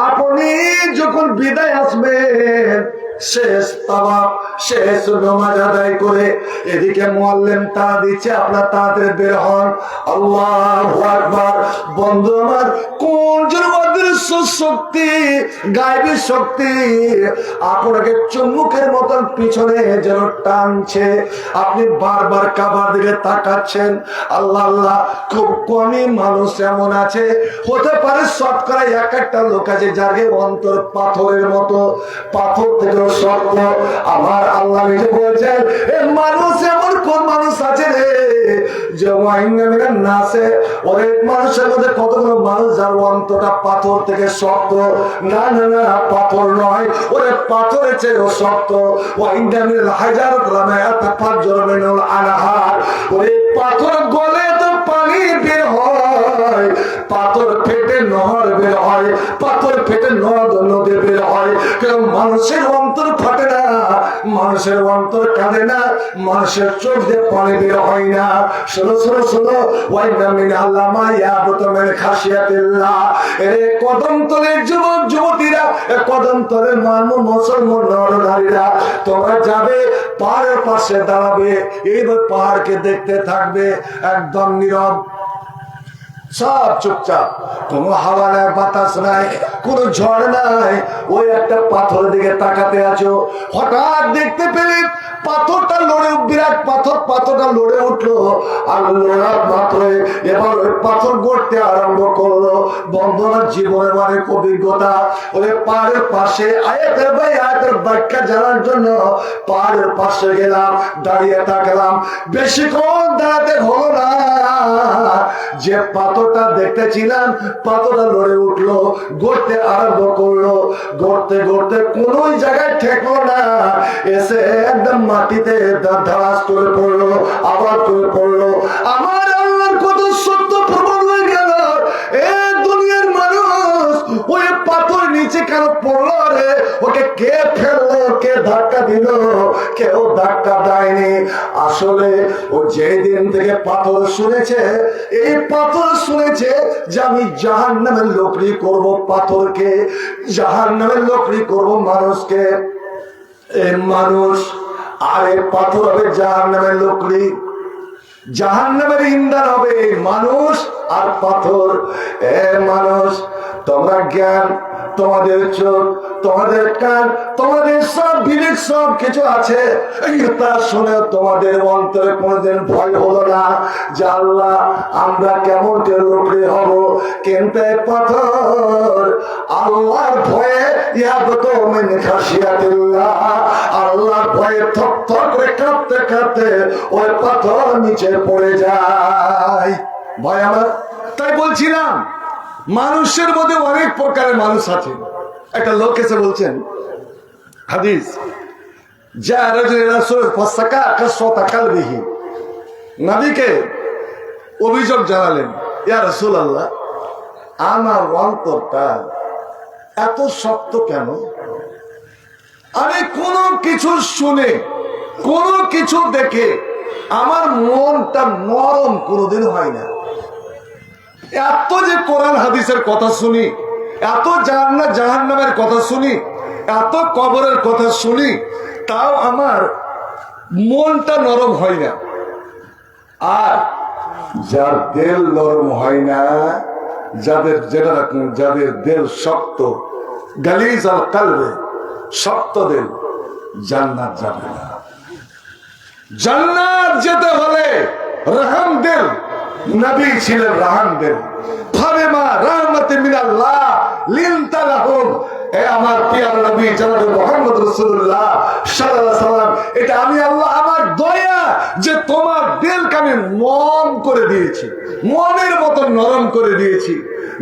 আপনি যখন বিদায় আসবেন, শেষ তাওয়াফ শেষ নামাজ আদায় করে এদিকে মুয়াল্লিম তা দিচ্ছে, আপনার তাড়াতাড়ি বের হন। আল্লাহু আকবার। বন্ধু আমার, কোন অদৃশ্য শক্তি, গায়েবী শক্তি আপনাকে চুম্বকের মতন পিছনে যেন টানছে। আপনি বারবার কাবার দিকে তাকাচ্ছেন। আল্লাহ আল্লাহ, খুব কমই মানুষ এমন আছে, হতে পারে শতকরা এক একটা লোক আছে যার অন্তর পাথরের মতো, পাথর থেকে শক্ত। আমার আল্লাহ নিজে বলছেন, এ মানুষ এমন কোন মানুষ আছে রে যে নাচে, অনেক মানুষের মধ্যে কতগুলো মানুষ যার অন্তরটা পাথর থেকে শক্ত। না না না, পাথর নয়, ওরে পাথরের চেয়েও শক্ত। হাজার আনাহার, ওরে পাথর গলে তো পানি বের হয়, পাথর ফেটে নহর বের হয়, পাথর ফেটে নদী বের হয়। কারণ মানুষের অন্তর ফাটে না, মানুষের অন্তর কাঁদে না, মানুষের চোখ দিয়ে পানি বের হয় না। শোনো শোনো শোনো, কদমতলের যুবক যুবতীরা, কদমতলের মানুষ মুসলমান নরনারীরা, তোমরা যাবে পাহাড়ের পাশে দাঁড়াবে, এইবার পাহাড়কে দেখতে থাকবে, একদম নীরব, সব চুপচাপ, কোনো হাওয়া নাই, বাতাস নাই, কোনো ঝড় নাই। ওই একটা পাথরের দিকে তাকাতে আছো, হঠাৎ দেখতে পেলে পাথরটা লড়ে, বিরাট পাথর, পাথরটা লড়ে উঠলো। আর লড়ার মাত্রে এবার ওই পাথর গড়তে আরম্ভ করলো। বন্ধনার জীবনের অনেক অভিজ্ঞতা। ওই পাহাড়ের পাশে আয়াতের ভাই আয়াতের ব্যাখ্যা জানার জন্য পাহাড়ের পাশে গেলাম, দাঁড়িয়ে থাকলাম। বেশিক্ষণ দাঁড়াতে হলো না, যে পাথরটা দেখতেছিলাম পাথরটা লড়ে উঠলো, গড়তে আরম্ভ করলো। গড়তে গড়তে কোন জায়গায় ঠেকলো না, এসে একদম মাটিতে ধারাস করে পড়লো, আবার করে পড়লো। আমার আল্লাহর কত সত্য প্রমাণ হয়ে গেল। এ দুনিয়ার মানুষ, ওই পাথর নিচে কেন পড়লো রে? ওকে কে ফেললো, কে ধাক্কা দিল? কেউ ধাক্কা দেয়নি। আসলে ও যেদিন থেকে পাথর শুনেছে, এই পাথর শুনেছে যে আমি জাহান্নামের লোকরি করব পাথরকে, জাহান্নামের লোকরি করব মানুষকে। এই মানুষ আর এই পাথর হবে জাহান্নামের লোকরি, জাহান্নামের ইন্ধন হবে মানুষ আর পাথর। এ মানুষ, তোমরা জ্ঞান, তোমাদের চোখ, তোমাদের কান, তোমাদের সব বিবেক, সব কিছু আছে, তা শুনে তোমাদের অন্তরে কোনদিন ভয় হলো না যে আল্লাহ আমরা কেমন কেউ লোকরে হব? কিন্তু পাথর আল্লাহর ভয়ে, আল্লাহর ভয়ে থক থক করে কাঁপতে কাঁপতে ওই পাথর নিচে পড়ে যায়। ভয় আমার, তাই বলছিলাম মানুষের মধ্যে অনেক প্রকারের মানুষ আছে। একটা লোক এসে বলছেন হাদিস, নবীকে অভিযোগ জানালেন, ইয়া রাসূলুল্লাহ, আমার অন্তরটা এত শক্ত কেন? আমি কোনো কিছু শুনে, কোনো কিছু দেখে আমার মনটা নরম কোনোদিন হয় না। এত যে কোরআন হাদিসের কথা শুনি, এত জান্নাত জাহান্নামের কথা শুনি, এত কবরের কথা শুনি, তাও আমার মনটা নরম হয় না। আর যার দিল নরম হয় না, যাদের দিল শক্ত, গালিজ আল কলবে, শক্ত দিল, জান্নাত যাবে না। জান্নাত যেতে হলে রহম দিল, নবী ছিলেন রহম দিল। ফাবিমা রাহমাতিন মিনাল্লাহ লিনতা লাহুম। এ আমার প্রিয় নবী জনাব মুহাম্মদ রাসূলুল্লাহ সাল্লাল্লাহু আলাইহি সাল্লাম, এটা আমি আল্লাহ, আমার দয়া যে তোমার দিলকে আমি নরম করে দিয়েছি, মনের মতো নরম করে দিয়েছি।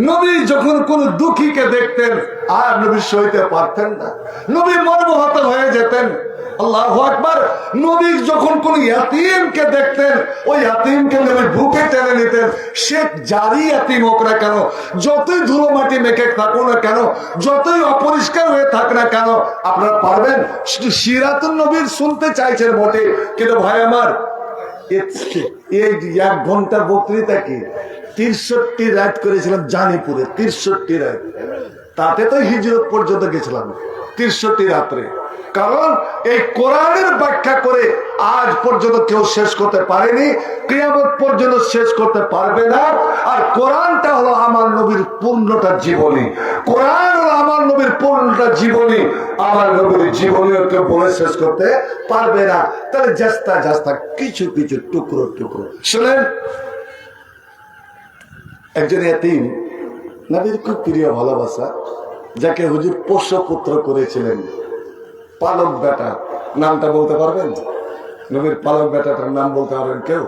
নবী যখন কোন দুঃখীকে দেখতেন আর নবী সইতে পারতেন না, নবী মর্মাহত হয়ে যেতেন। আল্লাহু আকবার। নবী যখন কোন ইয়াতীমকে দেখতেন, ওই ইয়াতীমকে নবী বুকে টেনে নিতেন। সে যারই ইয়াতীম হোক না কেন, যতই ধুলো মাটি মেখে থাকো না কেন, যতই অপরিষ্কার হয়ে থাক না কেন, আপনারা পারবেন। সিরাতুন নবীর শুনতে চাইছেন বটে, কিন্তু ভাই আমার, এই 1 ঘন্টার বক্তৃতা কি 63 রাত করেছিলাম জানিপুরে, 63 রাত। তাতে তো হিজরত পর্যন্ত গেছিলাম 63 রাত্রে। কারণ এই কোরআনের ব্যাখ্যা করে আজ পর্যন্ত কেউ শেষ করতে পারেনি, কিয়ামত পর্যন্ত শেষ করতে পারবে না। আর কোরআনটা হলো আমার নবীর পূর্ণটা জীবনী, কোরআন হলো আমার নবীর পূর্ণটা জীবনী। আমার নবীর জীবনীও কেউ বলে শেষ করতে পারবে না। তাহলে জাস্তা জাস্তা কিছু কিছু টুকরো টুকরো শুনেন। একজন এতিম, নবীর খুব প্রিয় ভালোবাসা, যাকে হুজুর পোষ্য পুত্র করেছিলেন, পালক বেটা। নামটা বলতে পারবেন? নবীর পালক বেটাটার নাম বলতে পারবেন কেউ?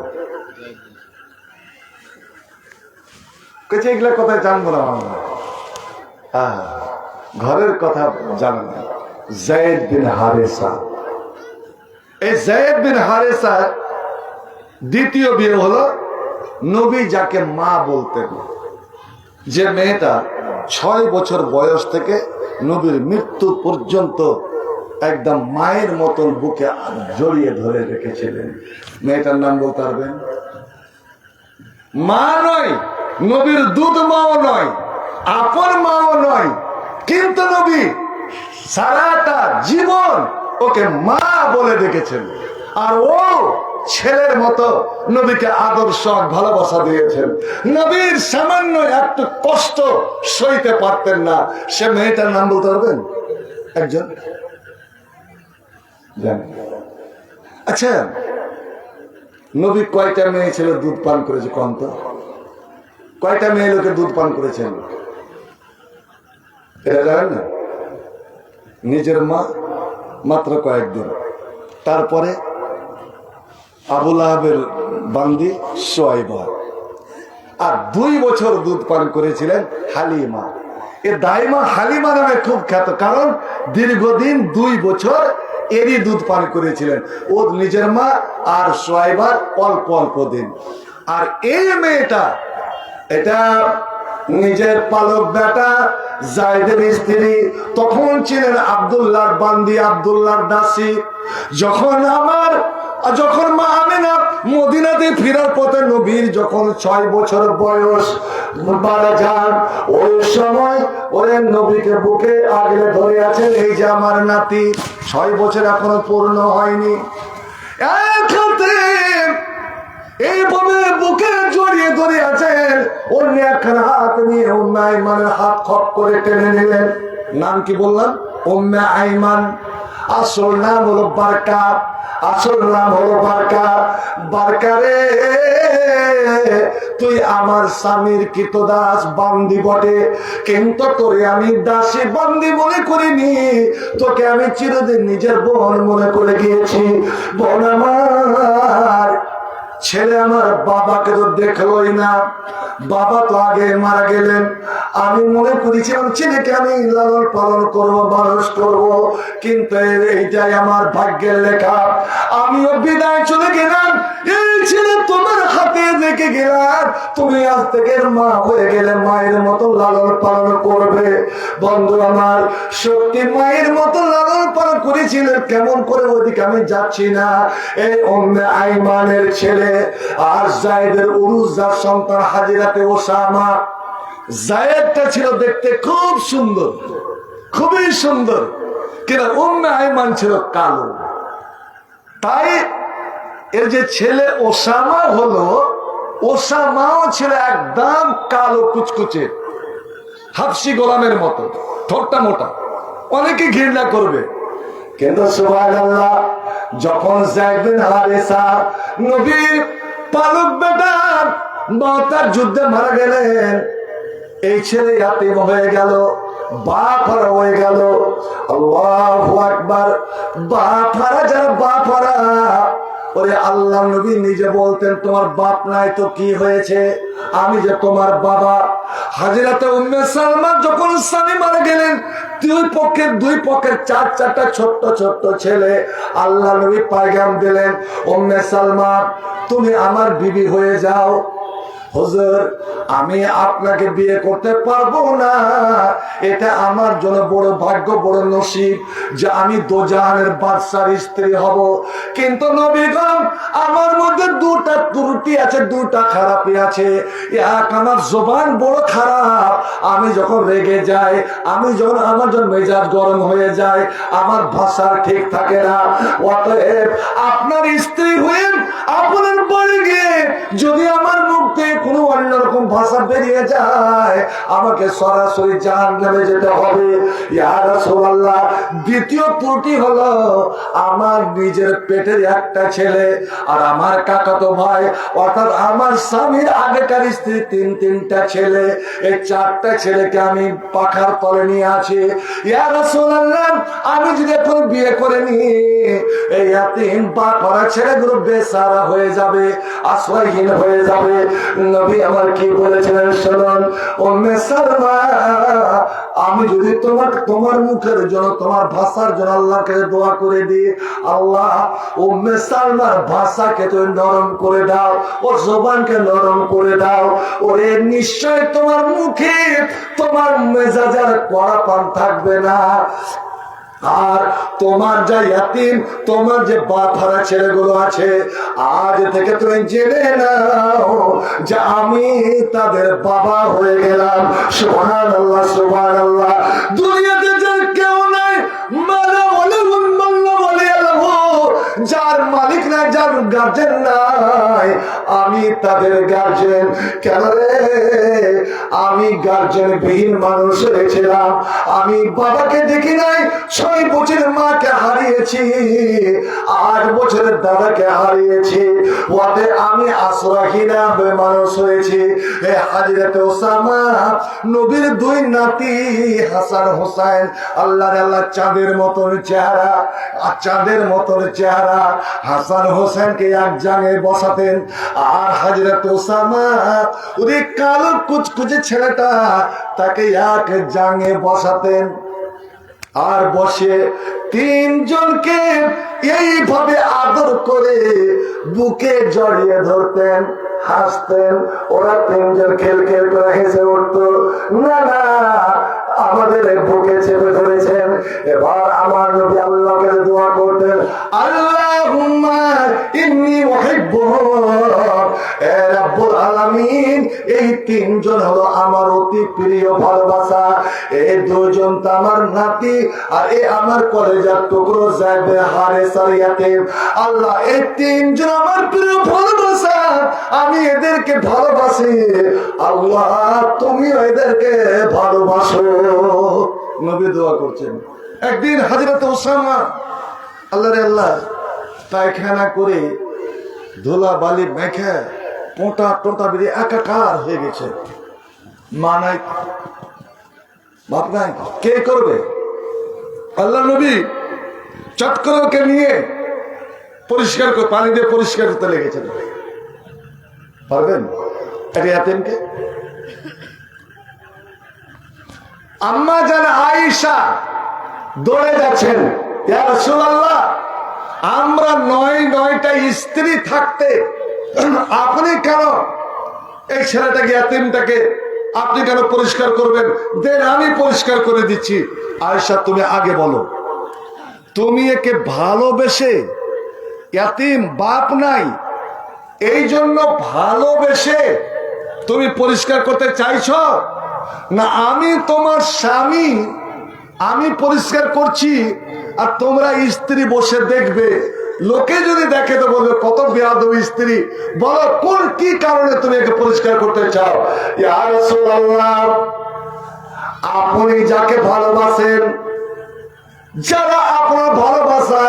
এগুলা কথায় জানবো না আমরা, ঘরের কথা জানেন না। যায়েদ বিন হারেসা, এই যায়েদ বিন হারেসা দ্বিতীয় বিয়ে হলো। নবী যাকে মা বলতেন, যে মেয়েটা 6 বছর বয়স থেকে নবীর মৃত্যু পর্যন্ত একদম মায়ের মতন বুকে জড়িয়ে ধরে রেখেছিলেন, মেয়েটার নাম বলতে পারবেন? মা নয়, নবীর দুধ মাও নয়, আপন মাও নয়, কিন্তু নবী সারাটা জীবন ওকে মা বলে ডেকেছেন। আর ও ছেলের মতো নবীকে আদর্শ ভালোবাসা দিয়েছেন। নবীর সামান্য একটু কষ্ট সইতে পারতেন না। সে মেয়েটার নাম বলতে পারবেন একজন? আচ্ছা, নবী কয়টা মেয়ে ছেলে দুধ পান করেছে কম তো? কয়টা মেয়ে লোকে দুধ পান করেছেন এটা জানেন না? নিজের মা মাত্র কয়েকদিন, তারপরে আবুল আহাবের বান্দি সোয়াইবা, আর 2 বছর দুধ পান করেছিলেন হালিমা। এ দাইমা হালিমা নামে খুব খ্যাত, কারণ দীর্ঘদিন 2 বছর এরই দুধ পান করেছিলেন, ও নিজের মা আর সোয়াইবার অল্প অল্প দিন। আর এই মেয়েটা, এটা নিজের পালক বেটা যায়েদের স্ত্রী, তখন ছিলেন আব্দুল্লাহর বান্দি, আব্দুল্লাহর দাসী। যখন মা আমিনা মদিনাতে ফেরার পথে নবীর যখন 6 বছর বয়স মারা যান, ওই সময় ওরে নবীকে বুকে আগলে ধরে আছেন, এই যে আমার নাতি 6 বছর এখনো পূর্ণ হয়নি। এইভাবে বুকে জড়িয়ে ধরে আছেন, অন্য একখানা হাত নিয়ে উম্মে আইমানের হাত খপ করে টেনে নিলেন। নাম কি বললাম? উম্মে আইমান। আসল নাম হলো বারকা, আসল নাম হলো বারকা। বারকা রে, তুই আমার স্বামীর কৃতদাস বান্দি বটে, কিন্তু তোরে আমি দাসী বান্দি মনে করিনি, তোকে আমি চিরদিন নিজের বোন মনে করে গিয়েছি। বোন আমার, ছেলে আমার বাবাকে তো দেখলোই না, বাবা তো আগে মারা গেলেন। আমি মনে করেছিলাম ছেলেকে আমি লালন পালন করবো, মানুষ করবো, কিন্তু এইটাই আমার ভাগ্যের লেখা। আমিও বিদায় চলে গেলাম, এই ছেলে তোমার হাতে রেখে গেলাম, তুমি আজ থেকে মা হয়ে গেলে মায়ের মতো লালন পালন করবে। বন্ধু আমার, সত্যি মায়ের মতো লালন পালন করেছিলেন, কেমন করে ওদিকে আমি যাচ্ছি না। এই উম্মে আইমানের ছেলে আর যায়েদের উরুস, যার সন্তান হাজিরাতে ওসামা। যায়েদটা ছিল দেখতে খুব সুন্দর, খুবই সুন্দর, কিন্তু উম্মে আইমান ছিল কালো। তাই এর যে ছেলে ওসামা হলো, ওসামাও ছিল একদম কালো কুচকুচে, হাফসি গোলামের মতো, ঠোঁটটা মোটা। অনেকে ঘৃণা করবে, কিন্তু সুবহানাল্লাহ, যখন যায়েদ বিন হারেসা নবীর পালক বেটা মাতার যুদ্ধে মারা গেলেন, এই ছেলে ইয়াতীম হয়ে গেল, বাপ হারা হয়ে গেল। আল্লাহু আকবার। বাপ হারা যারা, বাপ হারা, ওরে আল্লাহ নবী নিজে বলতেন, তোমার বাপ নাই তো কি হয়েছে, আমি যে তোমার বাবা। হাজরাতে উম্মে সালমা যখন স্বামী মারা গেলেন, দুই পক্ষের 4-4টা ছোট্ট ছোট্ট ছেলে, আল্লাহ নবী পয়গাম দিলেন, উম্মে সালমা তুমি আমার বিবি হয়ে যাও। হুজুর আমি আপনাকে বিয়ে করতে পারবো না, এটা আমার জন্য বড় ভাগ্য, বড় নসিব যে আমি দোজাহানের বাদশার স্ত্রী হব। কিন্তু নবীগণ আমার মধ্যে দুটা ত্রুটি আছে, দুটা খারাপই আছে। এক, আমার জবান বড় খারাপ, আমি যখন রেগে যাই, আমি যখন আমার যখন মেজাজ গরম হয়ে যায়, আমার ভাষা ঠিক থাকে না। অতএব আপনার স্ত্রী হয়ে আপনার বাড়ি গিয়ে যদি আমার মুখ থেকে কোনো অন্যরকম ভাষা বেরিয়ে যায়, আমাকে সরাসরি জাহান্নামে যেতে হবে। ইয়া রাসূলুল্লাহ, দ্বিতীয় ত্রুটি হলো আমার নিজের পেটের একটা ছেলে আর আমার কাকাতো ভাই, অর্থাৎ আমার স্বামীর আগেকার স্ত্রী তিনটা ছেলে, এই 4টা ছেলেকে আমি পাখার তলে নিয়ে আছি। ইয়া রাসূলুল্লাহ, আমি যদি এখন বিয়ে করে নি, এই ইয়াতীম বা করা ছেলেগুলো বেচারা হয়ে যাবে, আশ্রয়হীন হয়ে যাবে। নবী আমার কি বলেছিলেন শুনুন, উম্মে সালমা, আমি যদি তোমার মুখের জন্য, তোমার ভাষার জন্য আল্লাহকে দোয়া করে দিই, আল্লাহ উম্মে সালমার ভাষাকে তুমি নরম করে দাও, ওর জবানকে নরম করে দাও, ওরে নিশ্চয় তোমার মুখে তোমার মেজাজের কড়াপন থাকবে না। আর তোমার যা ইয়াতীম, তোমার যে বাপ হারা ছেলেগুলো আছে, আজ থেকে তুমি জেনে নাও যে আমি তাদের বাবা হয়ে গেলাম। সুবহানাল্লাহ, সুবহানাল্লাহ। দুনিয়াতে যার কেউ নাই, মালা ওয়ালাহুম মাল্লা ওয়ালিয়াল্লাহু, যার মালিক নাই, যার গার্জেন নাই, আমি তাদের গার্জেন। কেন রে? আমি গার্জেন বিহীন মানুষ হয়েছিলাম, আমি বাবাকে দেখি নাই, 6 বছরের মাকে হারিয়েছি, 8 বছরের দাদাকে হারিয়েছি, ওতে আমি আশ্রয়হীন মানুষ হয়েছি। হে হযরত ওসামা, নবীর 2 নাতি হাসান হোসেন, আল্লাহ চাঁদের মতন চেহারা, চাঁদের মতন চেহারা, হাসান হোসেনকে এক জায়গায় বসাতেন, আর হযরত ওসামা ওই কালো কুচকুচে ছেলেটা তাকে এক জায়গায় বসাতেন, আর বসে 3 জনকে এইভাবে আদর করে বুকে জড়িয়ে ধরতেন, হাসতেন। ওরা 3 জন খেল করে হেসে উঠতো, না না আমাদের বুকে চেপে ধরেছেন। এবার আমার নবী আল্লাহকে দোয়া করতেন, আল্লাহুম্মা ইন্নী উহিব্বুহু, হে রাব্বুল আলামিন, এই 3 জন হলো আমার অতি প্রিয় ভালোবাসা। এই 2 জন তো আমার নাতি, আর এই আমার কলেজার টুকরো যাবে হারেস আর ইয়াতীম। আল্লাহ, এই 3 জন আমার প্রিয় ভালোবাসা, আমি এদেরকে ভালোবাসি, আল্লাহ তুমি এদেরকে ভালোবাসো। নবী দোয়া করছেন। একদিন হযরত ওসামা আল্লাহ পায়খানা করে ধুলা বালি মেখে টোটা বেরিয়ে একাকার হয়ে গেছে, মা নাই, বাপ নাই, কে করবে? আল্লাহ নবী চট করে ওকে নিয়ে পরিষ্কার করে, পানি দিয়ে পরিষ্কার করতে লেগেছেন। পারবেন এটা ইয়াতীমকে? আম্মা জান আয়েশা দৌড়ে যাচ্ছেন, ইয়া রাসূলুল্লাহ, আমরা 9টা স্ত্রী থাকতে আপনি কেন এই ছেলেটাকে, ইয়াতীমটাকে আপনি কেন পরিষ্কার করবেন? দেন আমি পরিষ্কার করে দিচ্ছি। আয়েশা তুমি আগে বলো, তুমি একে ভালোবেসে, ইয়াতীম বাপ নাই, এই জন্য ভালোবেসে তুমি পরিষ্কার করতে চাইছ, না আমি তোমার স্বামী, আমি পরিষ্কার করছি আর তোমরা স্ত্রী বসে দেখবে, লোকে যদি দেখে তো বলবে কত বেয়াদব স্ত্রী, বলো কোন কি কারণে তুমি একে পরিষ্কার করতে চাও? ইয়া রাসূলুল্লাহ, আপনি যাকে ভালোবাসেন, যারা আপনার ভালোবাসা,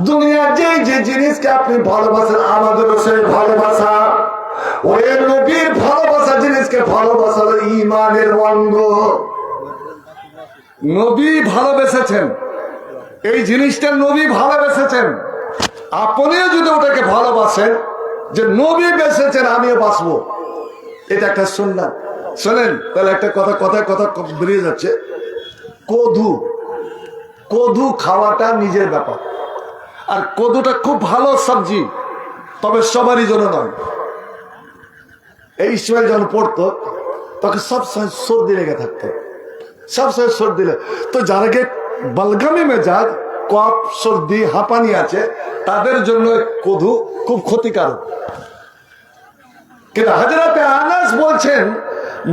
দুনিয়ার যে জিনিসকে আপনি ভালোবাসেন, আমাদেরও সেই ভালোবাসা, ওই নবীর ভালোবাসা জিনিসকে ভালোবাসা ঈমানের অঙ্গ। নবী ভালোবেসেছেন, এই জিনিসটা নবী ভালোবেসেছেন, আপনিও যদি ওটাকে ভালোবাসেন, যে নবী বেসেছেন আমিও বাসবো, এটা একটা সুন্নাত। শোনেন তাহলে একটা কথা বেরিয়ে যাচ্ছে, কদু খাওয়াটা নিজের ব্যাপার, আর কদুটা খুব ভালো সবজি, তবে সবারই জন্য নয়। এই ইসমাইল যখন পড়তো তখন সবসময় সর্দি লেগে থাকতো, সবসময় সর্দি লেগে। তো যারাকে বালগামি মেজাজ, কফ সর্দি হাঁপানি আছে, তাদের জন্য কদু খুব ক্ষতিকারক। কিন্তু হযরতে আনাস বলছেন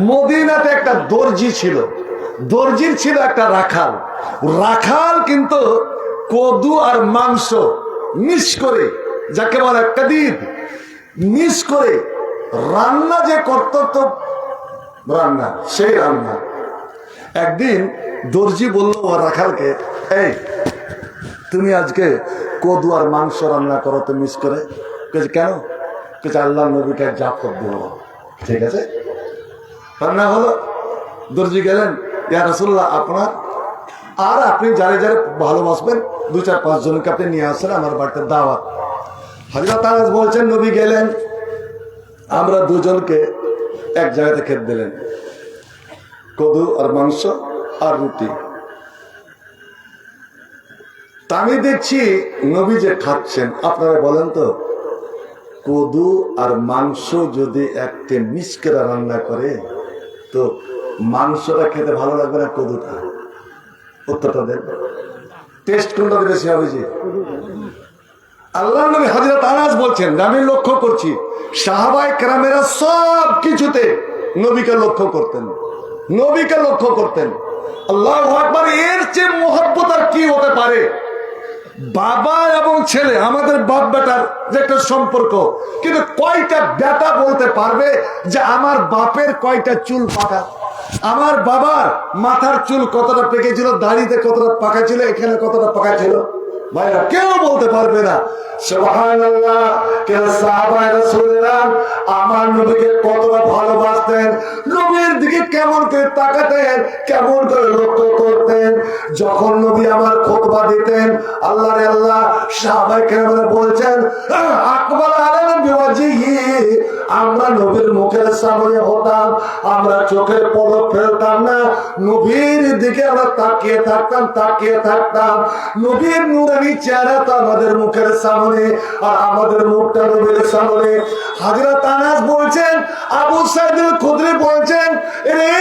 মদিনাতে একটা দর্জি ছিল, দর্জির ছিল একটা রাখাল। রাখাল কিন্তু কদু আর মাংস মিক্স করে, যাকে বলে কাদিদ, মিক্স করে রান্না যে করত, তো রান্না, সেই রান্না। একদিন দর্জি বলল ও রাখালকে, এই তুমি আজকে কদু আর মাংস রান্না করো তো মিক্স করে। কেন? আল্লাহ নবীকে জাফর দিল। ঠিক আছে, রান্না হলো। দর্জি গেলেন, ইয়া রাসূলুল্লাহ, আপনার আর আপনি যারে যারে ভালোবাসবেন 2-4-5 জনকে আপনি নিয়ে আসেন, আমার বাড়িতে দাওয়াত। হযরত আনাস বলছেন নবী গেলেন, আমরা 2 জনকে এক জায়গাতে খেতে দিলেন, কদু আর মাংস আর রুটি। তা আমি দেখছি নবী যে খাচ্ছেন, আপনারা বলেন তো কদু আর মাংস যদি একটা মিক্স করে রান্না করে তো মাংসটা খেতে ভালো লাগবে না কদুটা? উত্তরটা দেন, টেস্ট কোনটা বেশি হবে? জি, আল্লাহ নবী হযরত আনাস বলছেন, আমি লক্ষ্য করছি সাহাবায়ে কেরামেরা সব কিছুতে নবীকে লক্ষ্য করতেন, নবীকে লক্ষ্য করতেন। আল্লাহু আকবার! এর চেয়ে মহব্বত আর কি হতে পারে? বাবা এবং ছেলে, আমাদের বাপ বেটার যে একটা সম্পর্ক, কিন্তু কয়টা বেটা বলতে পারবে যে আমার বাপের কয়টা চুল পাকা, আমার বাবার মাথার চুল কতটা পেকেছিল, দাড়িতে কতটা পাকা ছিল, এখানে কতটা পাকা ছিল? ভাইরা কেউ বলতে পারবে না। সুবহানাল্লাহ! কেন সাহাবায়ে রাসূলুল্লাহ আমার নবীকে কতটা ভালোবাসতেন, নবীর দিকে কেমন করে তাকাতেন, কেমন করে লক্ষ্য করতেন। যখন নবী আমার খুতবা দিতেন, আল্লাহরে আল্লাহ, সাহাবায়ে কেরামরা বলছেন আকবাল আলাইনা বিওয়াজিহি, আমরা নবীর মুখের সামনে হতাম, আমরা চোখের পলক ফেলতাম না, নবীর দিকে আমরা তাকিয়ে থাকতাম, তাকিয়ে থাকতাম। নবীর নূরানি চেহারা তো আমাদের মুখের সামনে, আর আমাদের মুখটা নবীর সামনে। হযরত আনাস বলছেন, আবু সাঈদ আল খুদরি বলছেন, রে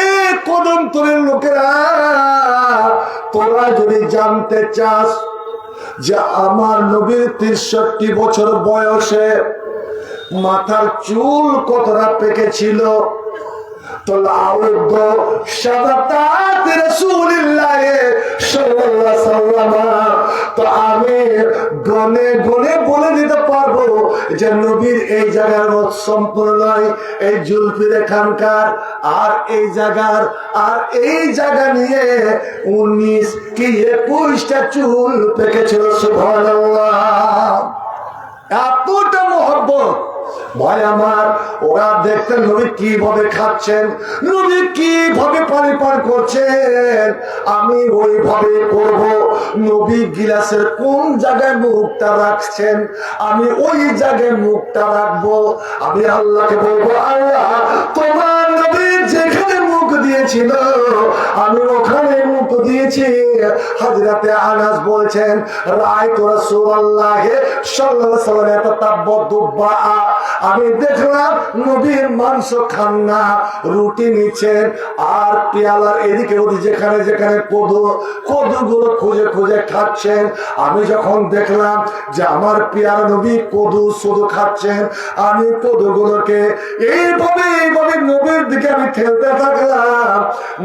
কদমতলের লোকেরা, তোরা যদি জানতে চাস যে আমার নবীর 63 বছর বয়সে মাথার চুল কতটা পেকেছিল, তো আমি গনে গনে বলে দিতে পারবো যে নবীর এই জায়গার মত সম্পূর্ণ নয়, এই জুলফির এখানকার আর এই জায়গার আর এই জায়গা নিয়ে 19 কি 21টা চুল পেকেছিল। সুবহানাল্লাহ! এতটা মহব্বত। ভাই আমার, ওরা দেখতেন নবী কিভাবে খাচ্ছেন, নবী কিভাবে পানি পান করছেন, আমি ওইভাবে করব। নবী গিলাসের কোন জায়গায় মুখটা রাখছেন, আমি ওই জায়গায় মুখটা রাখবো। আমি আল্লাহকে বলবো, আল্লাহ তোমার নবী যেখানে মুখ দিয়েছিল আমি ওখানে মুখ দিয়েছি। হযরতে আনাস বলছেন, রাআইতু রাসূলুল্লাহ সাল্লাল্লাহু আলাইহি ওয়াসাল্লাম তাতাব্বাদুবা, আমি দেখলাম নবীর মাংস খান না, রুটি নিচ্ছেন আর পেয়ালার এদিকে ওদিকে যেখানে যেখানে কদুগুলো খুঁজে খুঁজে খাচ্ছেন। আমি যখন দেখলাম যে আমার পেয়ার নবী কদু শুধু খাচ্ছেন, আমি কদুগুলোকে এইভাবে নবীর দিকে আমি খেলতে থাকলাম।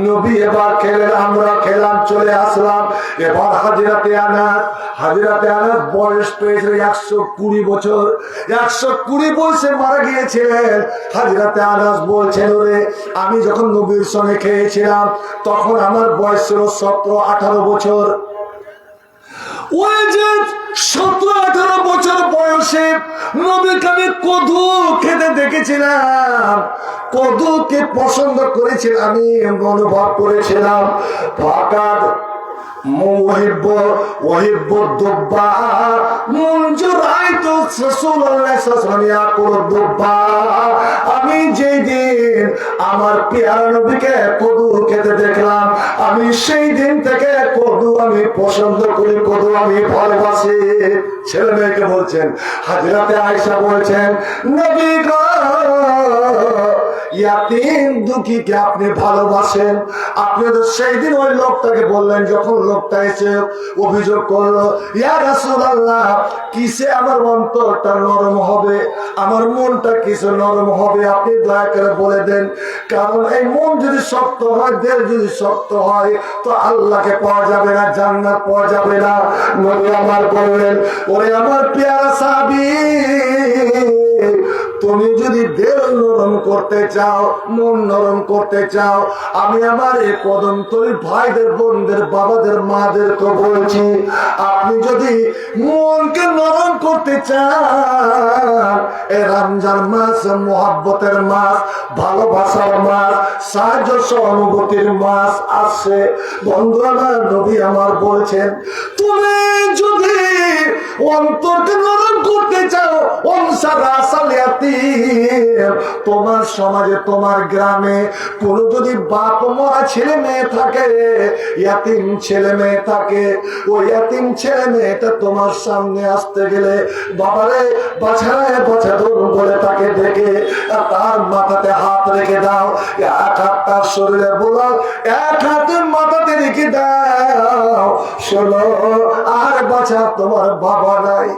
নবী এবার খেলেন, আমরা খেলাম, চলে আসলাম। এবার হযরতে আনাস বয়স পেয়েছিল 120 বছর, 120 বয়সে মারা গিয়েছিলেন। হযরতে আনাস বলছেন, ওরে আমি যখন নবীর সঙ্গে খেয়েছিলাম তখন আমার বয়স ছিল 17-18 বছর। ওই যে 17-18 বছর বয়সে নবীকে আমি কদু খেতে দেখেছিলাম, কদুকে পছন্দ করেছিলাম, আমি অনুভব করেছিলাম। ফাকাদ মুহিব্ব ওয়াহিব্বু দুব্বা মুনজু রাআইতু রাসূলুল্লাহ সাল্লাল্লাহু আলাইহি ওয়াসাল্লাম ইয়াকুলু দুব্বা, আমি যেই দিন আমার প্রিয় নবীকে কদু খেতে দেখলাম, আমি সেই দিন থেকে কদু আমি পছন্দ করি, কদু আমি ভালোবাসি। ছেলে মেয়েকে বলছেন। হযরতে আয়েশা বলছেন, নবী গো ইয়াতিম দুঃখীকে আপনি ভালোবাসেন। আপনি তো সেই দিন ওই লোকটাকে বললেন, যখন লোকটা এসে অভিযোগ করলো, ইয়া রাসূলুল্লাহ, কিসে আমার অন্তরটা নরম হবে, আমার মনটা কিসে নরম হবে, আপনি দয়া করে বলে দেন। কারণ এই মন যদি শক্ত হয়, দিল যদি শক্ত হয়, তো আল্লাহকে পাওয়া যাবে না, জান্নাত পাওয়া যাবে না। নবী আমার বললেন, ওরে আমার পেয়ারা সাহাবী, তুমি যদি দিল নরম করতে চাও, মন নরম করতে চাও, আমি আমার এই কদমতলী ভাইদের, বোনদের, বাবাদের, মাদেরকে বলছি, আপনি যদি মনকে নরম করতে চান, এই রমজান মাস মুহাব্বতের মাস, ভালোবাসার মাস, সাহায্য সহানুভূতির মাস আসছে। বন্ধু আমার, নবী আমার বলছেন, তুমি যদি অন্তরকে নরম করতে চাও, তোমার সমাজে, তোমার গ্রামে কোন যদি বাপ মরা ছেলে মেয়ে থাকে, ইয়াতিম ছেলে মেয়ে থাকে, ওই ইয়াতিম ছেলে মেয়েটা তোমার সামনে আসতে গেলে, বাবারে বাছায় বাছা ধরুন বলে তাকে ডেকে তার মাথাতে হাত রেখে দাও, এক হাত তার শরীরে বোলাও, এক হাতে মাথাতে রেখে দাও। শোনো, আর বাছা তোমার বাবা নাই,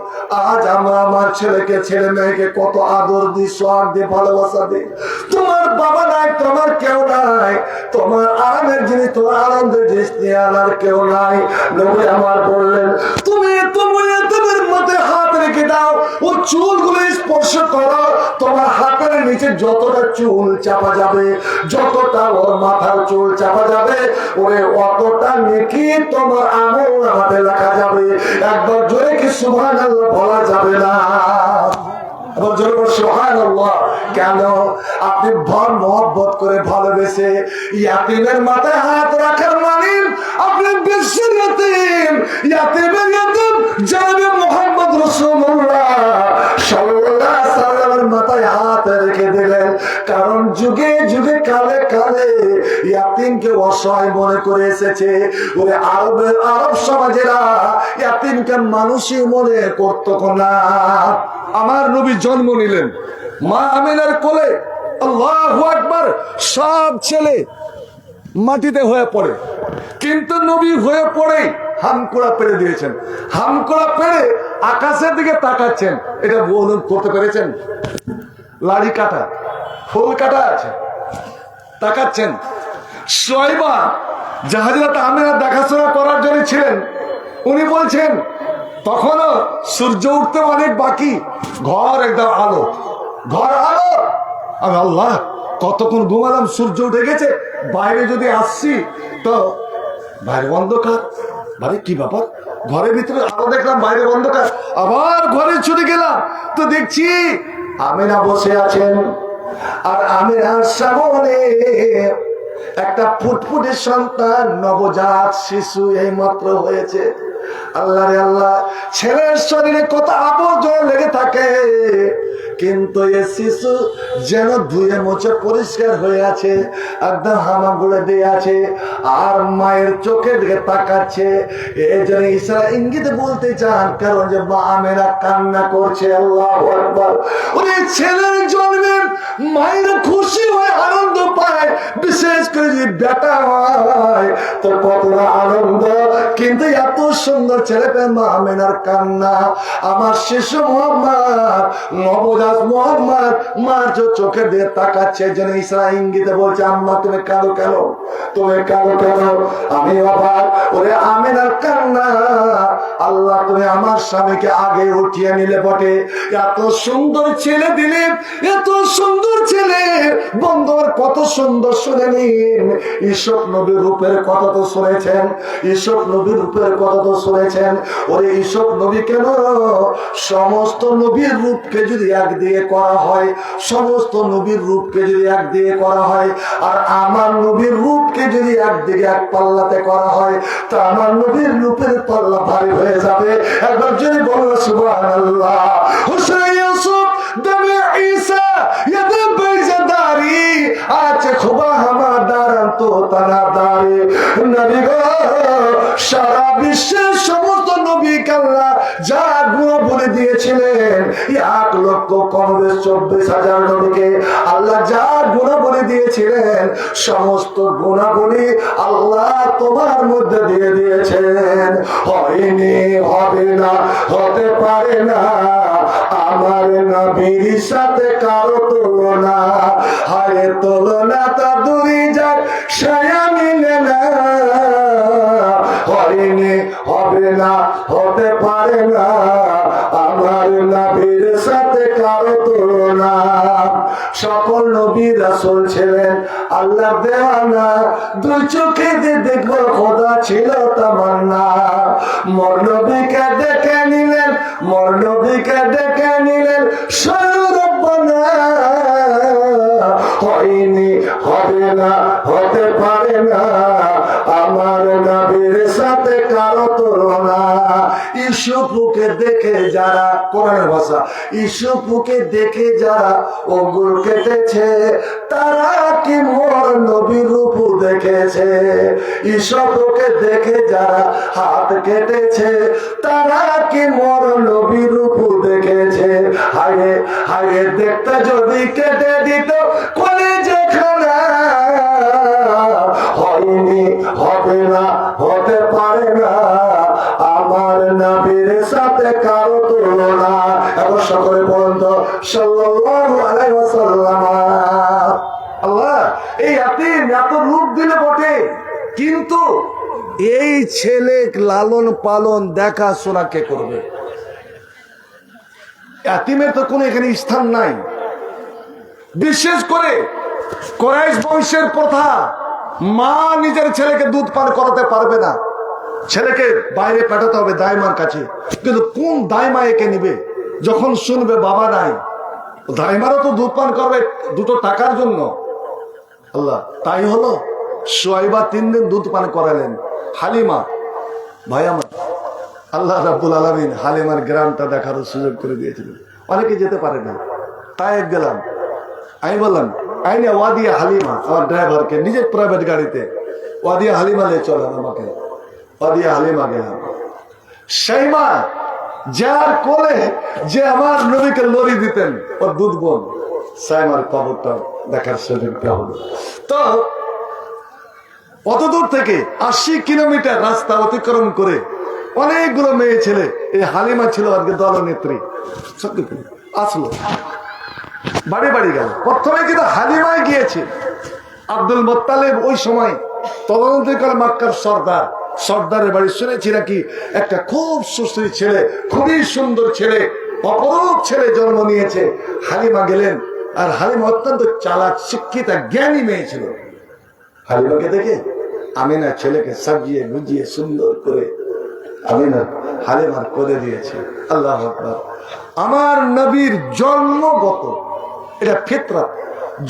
আজ আমরা আমার ছেলেকে, ছেলে মেয়েকে কত আদর দিই, সোহাগ দিই, ভালোবাসা দিই। তোমার বাবা নাই, তোমার কেউ নাই, তোমার আরামের জিনিস, তোমার আনন্দের জিনিস নিয়ে আনার কেউ নাই। নবী আমার বললেন, তুমি তোমার মধ্যে হাত রেখে দাও, ও চুলগুলো স্পর্শ করো, তোমার হাতের নিচে যতটা চুল চাপা যাবে, যতটা ওর মাথার চুল চাপা যাবে, ওরে অতটা নেকি তোমার আমল নামাতে লেখা যাবে। একবার জোরে কি সুবহানাল্লাহ বলা যাবে না? কেন? আপনি ভর মহব্বত করে ভালোবেসে ইয়াতিমের মাথায় হাত রাখার মানে আপনি বিশ্বের ইয়াতিম, ইয়াতিমের ইয়াতিম জানাবে মুহাম্মদ রাসূলুল্লাহ সাল্লাল্লাহু আলাইহি ওয়াসাল্লামের মাথায় হাত রেখে দিলেন। কারণ যুগে যুগে, কালে কালে ইয়াতিমকে অসহায় মনে করে এসেছে। ওই আরব সমাজেরা ইয়াতিমকে মানুষই মনে করত না। আমার নবী জন্ম নিলেন মা আমিনার কোলে, আল্লাহু আকবার, সব ছেলে মাটিতে হয়ে পড়ে, কিন্তু নবী হয়ে পড়ে হামকুড়া পেরে দিয়েছেন। হামকুড়া পেরে আকাশের দিকে তাকাচ্ছেন। এটা বলুন, করতে পেরেছেন? লাড়ি কাটা, ফুল কাটা আছে, তাকাচ্ছেন। শোয়বা জাহাজরাত আমিনা দেখাশোনা করার জন্য ছিলেন। উনি বলছেন, তখনও সূর্য উঠতে অনেক বাকি, ঘর একদম আলো, ঘর আলো। আমি আল্লাহ কতক্ষণ ঘুমালাম, সূর্য উঠে গেছে, বাইরে যদি আসছি তো বাইরে অন্ধকার। ভাই কি ব্যাপার, ঘরের ভিতরে আলো দেখলাম, বাইরে অন্ধকার। আবার ঘরে ছুটে গেলাম তো দেখছি আমিনা বসে আছেন, আর আমিনার সামনে একটা ফুটফুটে সন্তান, নবজাত শিশু এই মাত্র হয়েছে। আল্লাহ রে আল্লাহ, ছেলের শরীরে কত আবর্জনা লেগে থাকে, কিন্তু এ শিশু যেন ধুয়ে মুছে পরিষ্কার হয়ে আছে, একদম হামাগুড়ে দিয়ে আছে, আর মায়ের চোখের দিকে তাকাচ্ছে। এই জন্য ইশারা ইঙ্গিতে বলতে চান, কারণ যে মা আমেরা কান্না করছে। আল্লাহু আকবার। ওই ছেলের জন্মে মায়ের খুশি হয়ে আনন্দ পায়, বিশেষ করে যদি বেটা হয় তো কতটা আনন্দ। কিন্তু এত সুন্দর ছেলে পেয়ে মা আমেনার কান্না। আমার শিশু মোহাম্মদ, নবজাত মোহাম্মদ মার চোখে দিয়ে তাকাচ্ছে, যেন ইশারা ইঙ্গিতে বলছে, আম্মা তুমি কাঁদো কেন, তুমি কাঁদো কেন? আমি অবাক। ওরে আমেনার কান্না, আল্লাহ তুমি আমার স্বামীকে আগে উঠিয়ে নিলে বটে, এত সুন্দর ছেলে দিলে, এত সুন্দর ছেলে। বন্ধুর কত সুন্দর শুনে নিন। ঈসুফ নবীর রূপের কথা তো শুনেছেন, ঈসুফ নবীর রূপের কথা তো শুনেছেন। ওরে ঈসুফ নবী কেন, সমস্ত নবীর রূপকে যদি একদিকে করা হয়, সমস্ত নবীর রূপকে যদি একদিকে করা হয়, আর আমার নবীর রূপকে যদি একদিকে এক পাল্লাতে করা হয়, তো আমার নবীর রূপের পাল্লা ভারী হয়ে যাবে। একবার যদি বলো সুবহানাল্লাহ। হুসাইন ইউসুফ দামে ঈসা ইয়াদাম বাইজাদারি নবী আছে খুবা হামা দারান তো তারা দাঁড়ে নবী গো সারা বিশ্বের সমস্ত নবী আল্লাহ যা গুণ বলে দিয়েছিলেন 1,24,000 নবীকে আল্লাহ যা গুণ বলে দিয়েছিলেন সমস্ত গুণাবলী আল্লাহ তোমার মধ্যে দিয়ে দিয়েছেন হয়নি হবে না হতে পারে না আমার নবীর সাথে কারো তুলনা হায় তুলনা তা দূরে যাক সায়া মিলে না হয়নি হবে না হতে পারে না আমার নবীর সাথে কারো তুলনা সকল নবী রাসূল ছিলেন আল্লাহ দেওয়ানা দুই চোখে দেখবো খোদা ছিল তামান্না মোর নবীকে দেখে নিলেন মোর নবীকে দেখে নিলেন সর্বনা হয়নি হবে না হতে পারে না আমার নবীর সাথে কারো তুলনা ইউসুফকে দেখে যারা কোরআনের ভাষা ইউসুফকে দেখে যারা আঙ্গুল কেটেছে তারা কি মোর নবীর রূপ দেখেছে ইউসুফকে দেখে যারা হাত কেটেছে তারা কি মোর নবীর রূপ দেখেছে হায় হায় দেখতে যদি কেটে দিত কলেজে খানা হয়নি হবে না হতে পারে না আমার নবীর সাথে কারো তুলনা এখন সকলে পর্যন্ত সাল্লাল্লাহু আলাইহি ওয়াসাল্লাম আল্লাহ এই এতিম এত রূপ দিলে বটে কিন্তু এই ছেলে লালন পালন দেখাশোনা কে করবে এতিমের তো কোনো এখানে স্থান নাই বিশেষ করে কুরাইশ বংশের প্রথা মা নিজের ছেলেকে দুধ পান করাতে পারবে না ছেলেকে বাইরে পাঠাতে হবে দাইমার কাছে কিন্তু কোন দাইমা একে নিবে যখন শুনবে বাবা নাই দাইমারও তো দুধ পান করবে দুটো টাকার জন্য আল্লাহ তাই হলো সুয়াইবা 3 দিন দুধ পান করালেন হালিমা ভাই আমার আল্লাহ রাব্বুল আলামিন হালিমার গ্রামটা দেখার সুযোগ করে দিয়েছিলেন অনেকে যেতে পারে না তাই গেলাম আমি বললাম আইনে ওয়াদিয়া হালিমা আমার ড্রাইভারকে নিজের প্রাইভেট গাড়িতে ওয়াদিয়া হালিমা নিয়ে চলেন আমাকে ওয়াদিয়া হালিমা গেলাম সেই মা যার কোলে যে আমার নবীকে লরি দিতেন ওর দুধ বোন সাইমার কবরটা দেখার সুযোগ হলো তো অত দূর থেকে 80 কিলোমিটার রাস্তা অতিক্রম করে অনেকগুলো মেয়ে ছেলে এই হালিমা ছিল আজকে দলনেত্রী আসলো বাড়ি বাড়ি গেল প্রথমে কিন্তু হালিমায় গিয়েছে আব্দুল মুত্তালিব ওই সময় তদন্তকারী মক্কার সর্দারের বাড়ি শুনেছি নাকি একটা খুব সুশ্রী ছেলে খুবই সুন্দর ছেলে অপরূপ ছেলে জন্ম নিয়েছে হালিমা গেলেন আর হালিমা অত্যন্ত চালাক শিক্ষিতা জ্ঞানী মেয়ে ছিল হালিমাকে দেখে আমিনা ছেলেকে সাজিয়ে গুজিয়ে সুন্দর করে আমিনা হালিমার কোলে দিয়েছে আল্লাহু আকবার আমার নবীর জন্মগত এটা ফিতরাত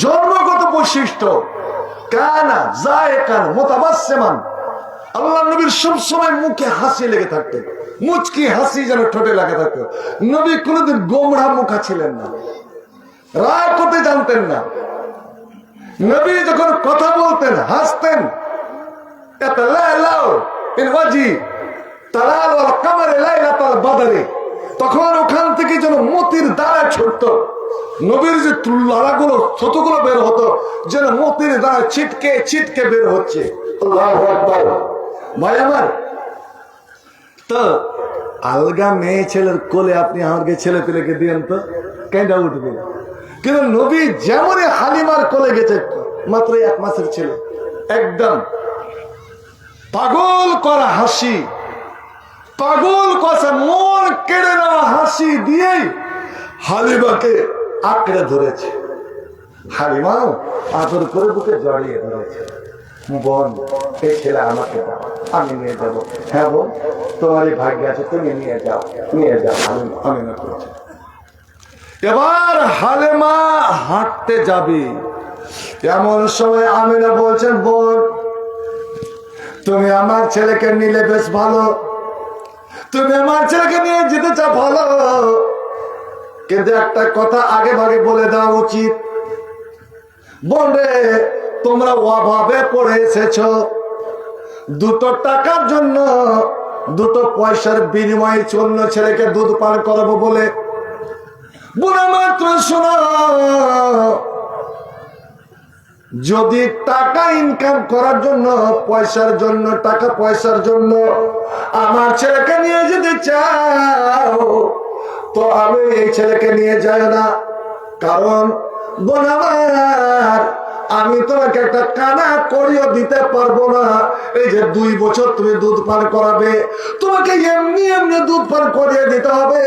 জন্মগত বৈশিষ্ট্য কানা যায়কান মুতাবাসসিমান আল্লাহ নবীর সব সময় মুখে হাসি লেগে থাকতো মুচকি হাসি যেন ঠোঁটে লাগে থাকতো নবী কোনোদিন গোমড়া মুখা ছিলেন না রাগ করতে জানতেন না নবী যখন কথা বলতেন হাসতেন তখন ওখান থেকে যেন মতির দ্বারা ছুটতো নবীর যে লালাগুলো ছোটগুলো বের হতো যেন মতির দ্বারা ছিটকে ছিটকে বের হচ্ছে আল্লাহু আকবার ভাই আমার তো আলগা মেয়ে ছেলের কোলে আপনি আমাকে ছেলে পেলেকে দিয়েন তো কেনটা উঠবে কিন্তু নবী যেমনই হালিমার কোলে গেছে মাত্র 1 মাসের ছেলে একদম পাগল করা হাসি পাগল কষা মন কেড়ে নেওয়া হাসি দিয়েই হালিমাকে আঁকড়ে ধরেছে হালিমাও আদর করে বুকে জড়িয়ে ধরেছে বোন এই ছেলে আমাকে দাও আমি নিয়ে যাবো হ্যাঁ বোন তোমারই ভাগ্য আছে তুমি নিয়ে যাও আমি না করছি এবার হালিমা হাঁটতে যাবে এমন সময় আমিনা বলছেন বোন তুমি আমার ছেলেকে নিলে বেশ ভালো তুমি আমার ছেলেকে নিয়ে যেতে চাও ভালো কিন্তু একটা কথা আগে ভাগে বলে দেওয়া উচিত বলে তোমরা অভাবে পড়ে এসেছো, দুটো টাকার জন্য, দুটো পয়সার বিনিময়ে অন্য ছেলেকে দুধ পান করাবো বলে। বোনা মাত্র শোনো, যদি টাকা ইনকাম করার জন্য, পয়সার জন্য, টাকা পয়সার জন্য আমার ছেলেকে নিয়ে যেতে চাও, তো আমি এই ছেলেকে নিয়ে যাই না। কারণ বোন আমার, আমি তোমাকে একটা কানা করিয়ে দিতে পারবো না। এই যে 2 বছর তুমি দুধ পান করাবে, তোমাকে এমনি এমনি দুধ পান করিয়ে দিতে হবে,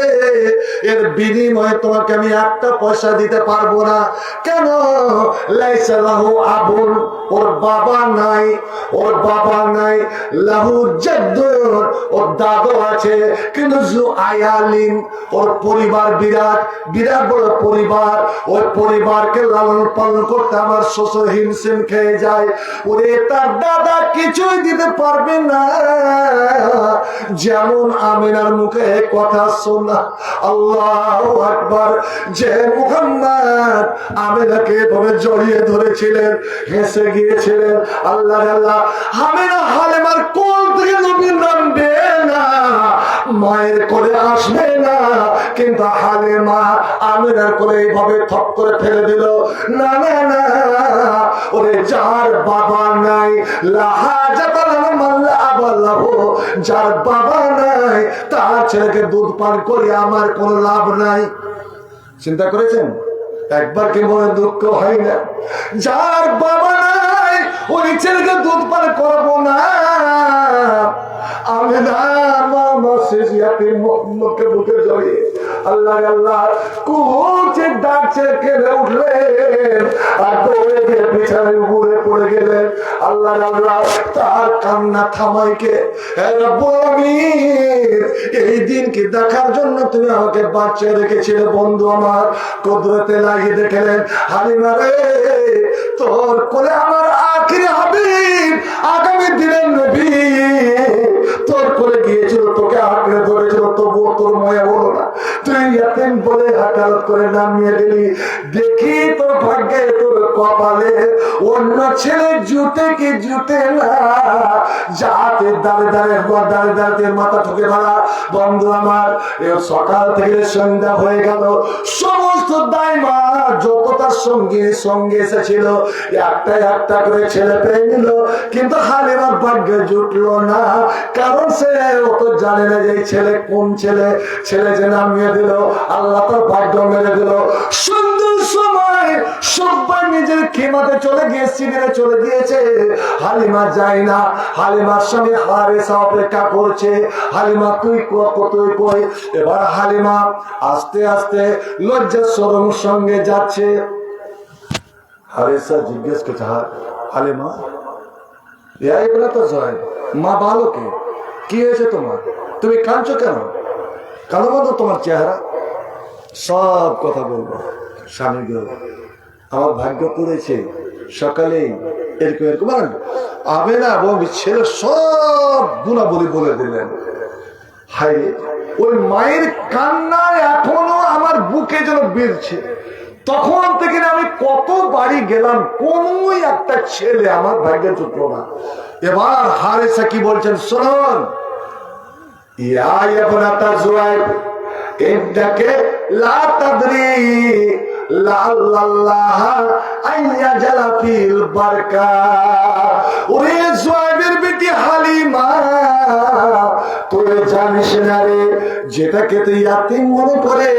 এর বিনিময়ে তোমাকে আমি একটা পয়সা দিতে পারবো না। কেন? লাইসা লাহু আবুন, ওর বাবা নাই, ওর বাবা নাই। লাহু জাদ্দুন, ওর দাদু আছে, কিন্তু জু আয়ালিন, ওর পরিবার বিরাট, বিরাট বড় পরিবার। ওই পরিবারকে লালন পালন করতে আমার শ্বশুর হিমশিম খেয়ে যায়। ওরে তার দাদা কিছুই দিতে পারবে না। যেমন আমিনার মুখে কথা শোনা, আল্লাহু আকবার, যে মুহাম্মদ আমিনাকে এভাবে জড়িয়ে ধরেছিলেন, হেসে গিয়েছিলেন, আল্লাহ আল্লাহ, আমিনা হালেমার কোল থেকে নবী নামবে না, মায়ের কোলে আসবে না, কিন্তু হালেমা আমিনার কোলে এইভাবে থপ করে ফেলে দিল। না না না, ওরে যার বাবা নাই, যার বাবা নাই তার ছেলেকে দুধ পান করে আমার কোন লাভ নাই। চিন্তা করেছেন? একবার কি মনে দুঃখ হয় না? যার বাবা নাই ওই ছেলেকে দুধ পান করবো না। আমি না বুকে জড়িয়ে আল্লাহ আল্লাহ কুচে ডাকছে, কেঁদে উঠলেন আর দৌড়ে গিয়ে বিছানায় উপরে পড়ে গেলেন। আল্লাহ আল্লাহ, তার কান্না থামাইকে এই দিনকে দেখার জন্য তুমি আমাকে বাচ্চা রেখেছিলে বন্ধু আমার, কুদরতে লাগিয়ে দেখলেন হালিমা রে, তোর কোলে আমার আখির হাবিব, আগামী দিনের নবী তোর কোলে গিয়েছিল, তোকে আঁকড়ে ধরেছিল, তবুও তোর ময়া হলো না, তুই ইয়াতিম বলে হাকালত করে নামিয়ে দিলি। দেখি তোর ভাগ্যে, তোর কপালে অন্য ছেলে জুতে কি জুতে না, যাতে দাঁড়ে দাঁড়ে দাঁড়ে দাঁড়িয়ে মাথা ঠুকে ধরা। বন্ধু আমার, সকাল থেকে সন্ধ্যা হয়ে গেল, সমস্ত দায়মা যত তার সঙ্গে এসেছিল একটা একটা করে ছেলে পেয়ে নিল, কিন্তু হালিমার ভাগ্যে জুটলো না। কারণ সে অত জানে না যে ছেলে কোন ছেলে, ছেলে যে নামিয়ে দিল আল্লাহ তার ভাগ্য মেরে দিল। সুন্দর সময় সবাই নিজের খেমাতে চলে গিয়ে শিবিরে চলে গিয়েছে, হালিমা যায় না। হালিমার স্বামী হারেসা অপেক্ষা করছে, হালিমা তুই কতই কই। এবার হালিমা আস্তে আস্তে লজ্জা শরম সঙ্গে যাচ্ছে। হারেসা জিজ্ঞেস করছে, হালিমা এই বলে তো জয় মা ভালো কি হয়েছে তোমার, তুমি কাঁদছো কেন, কালো বলো তোমার চেহারা। সব কথা বলবো। স্বামী গেল, আমার ভাগ্য পড়েছে সকালেই এরকম এরকম আবে না ছেলে সব গুণাবলী বলে দিলেন। হায়, ওই মায়ের কান্নায় এখনো আমার বুকে যেন বেরছে। তখন থেকে আমি কত বাড়ি গেলাম, কোন একটা ছেলে আমার ভাগ্যে জুটলো না। এবার হারেসা কি বলছেন শুনুন, ইয়া ইবনাতা জুয়াইব ইন্নাকা লা তাদরি লাল্লাহ আইয়াজালা ফিল বারকা। ওরে জুয়াইবের বেটি হালিমা, তুই জানিস না রে, যেটাকে তুই ইয়াতিম মনে করে,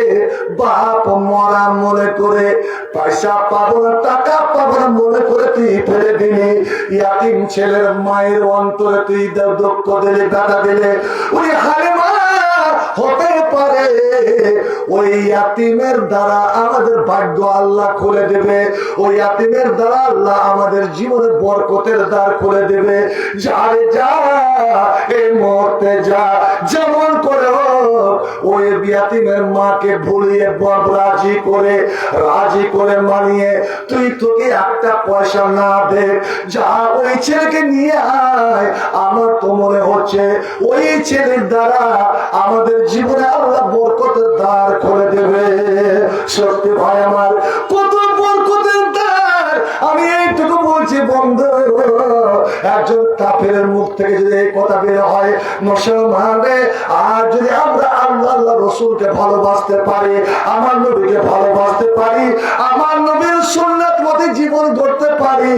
বাপ মরা মনে করে, পয়সা পাবো না টাকা পাবো না মনে করে তুই ফেলে দিলি, ইয়াতিম ছেলের মায়ের অন্তরে তুই দুঃখ দিলে, ব্যথা দিলে। ওই হালিমা, হতে পারে ওই ইয়াতিমের দ্বারা আমাদের ভাগ্য আল্লাহ খুলে দেবে, ওই ইয়াতিমের দ্বারা আল্লাহ আমাদের জীবনে বরকতের দ্বার খুলে দেবে। যারে যা এই মুহূর্তে যা, যেমন করে হোক ওই ইয়াতিমের মাকে ভুলিয়ে রাজি করে মানিয়ে তুই তোকে একটা পয়সা না দে, যা ওই ছেলেকে নিয়ে আয়। আমার তো মনে হচ্ছে ওই ছেলের দ্বারা আমাদের জীবনে আল্লাহ বরকতের দ্বার খুলে দেবে। সত্যি ভাই আমার, কত বরকতের দ্বার একজন কাফেরের মুখ থেকে যদি এই কথা বের হয়, মুসলমানরে আর যদি আমরা আল্লাহ আল্লাহ রসুলকে ভালোবাসতে পারি, আমার নবীকে ভালোবাসতে পারি, আমার নবীর সুন্নাত মতে জীবন গড়তে পারি,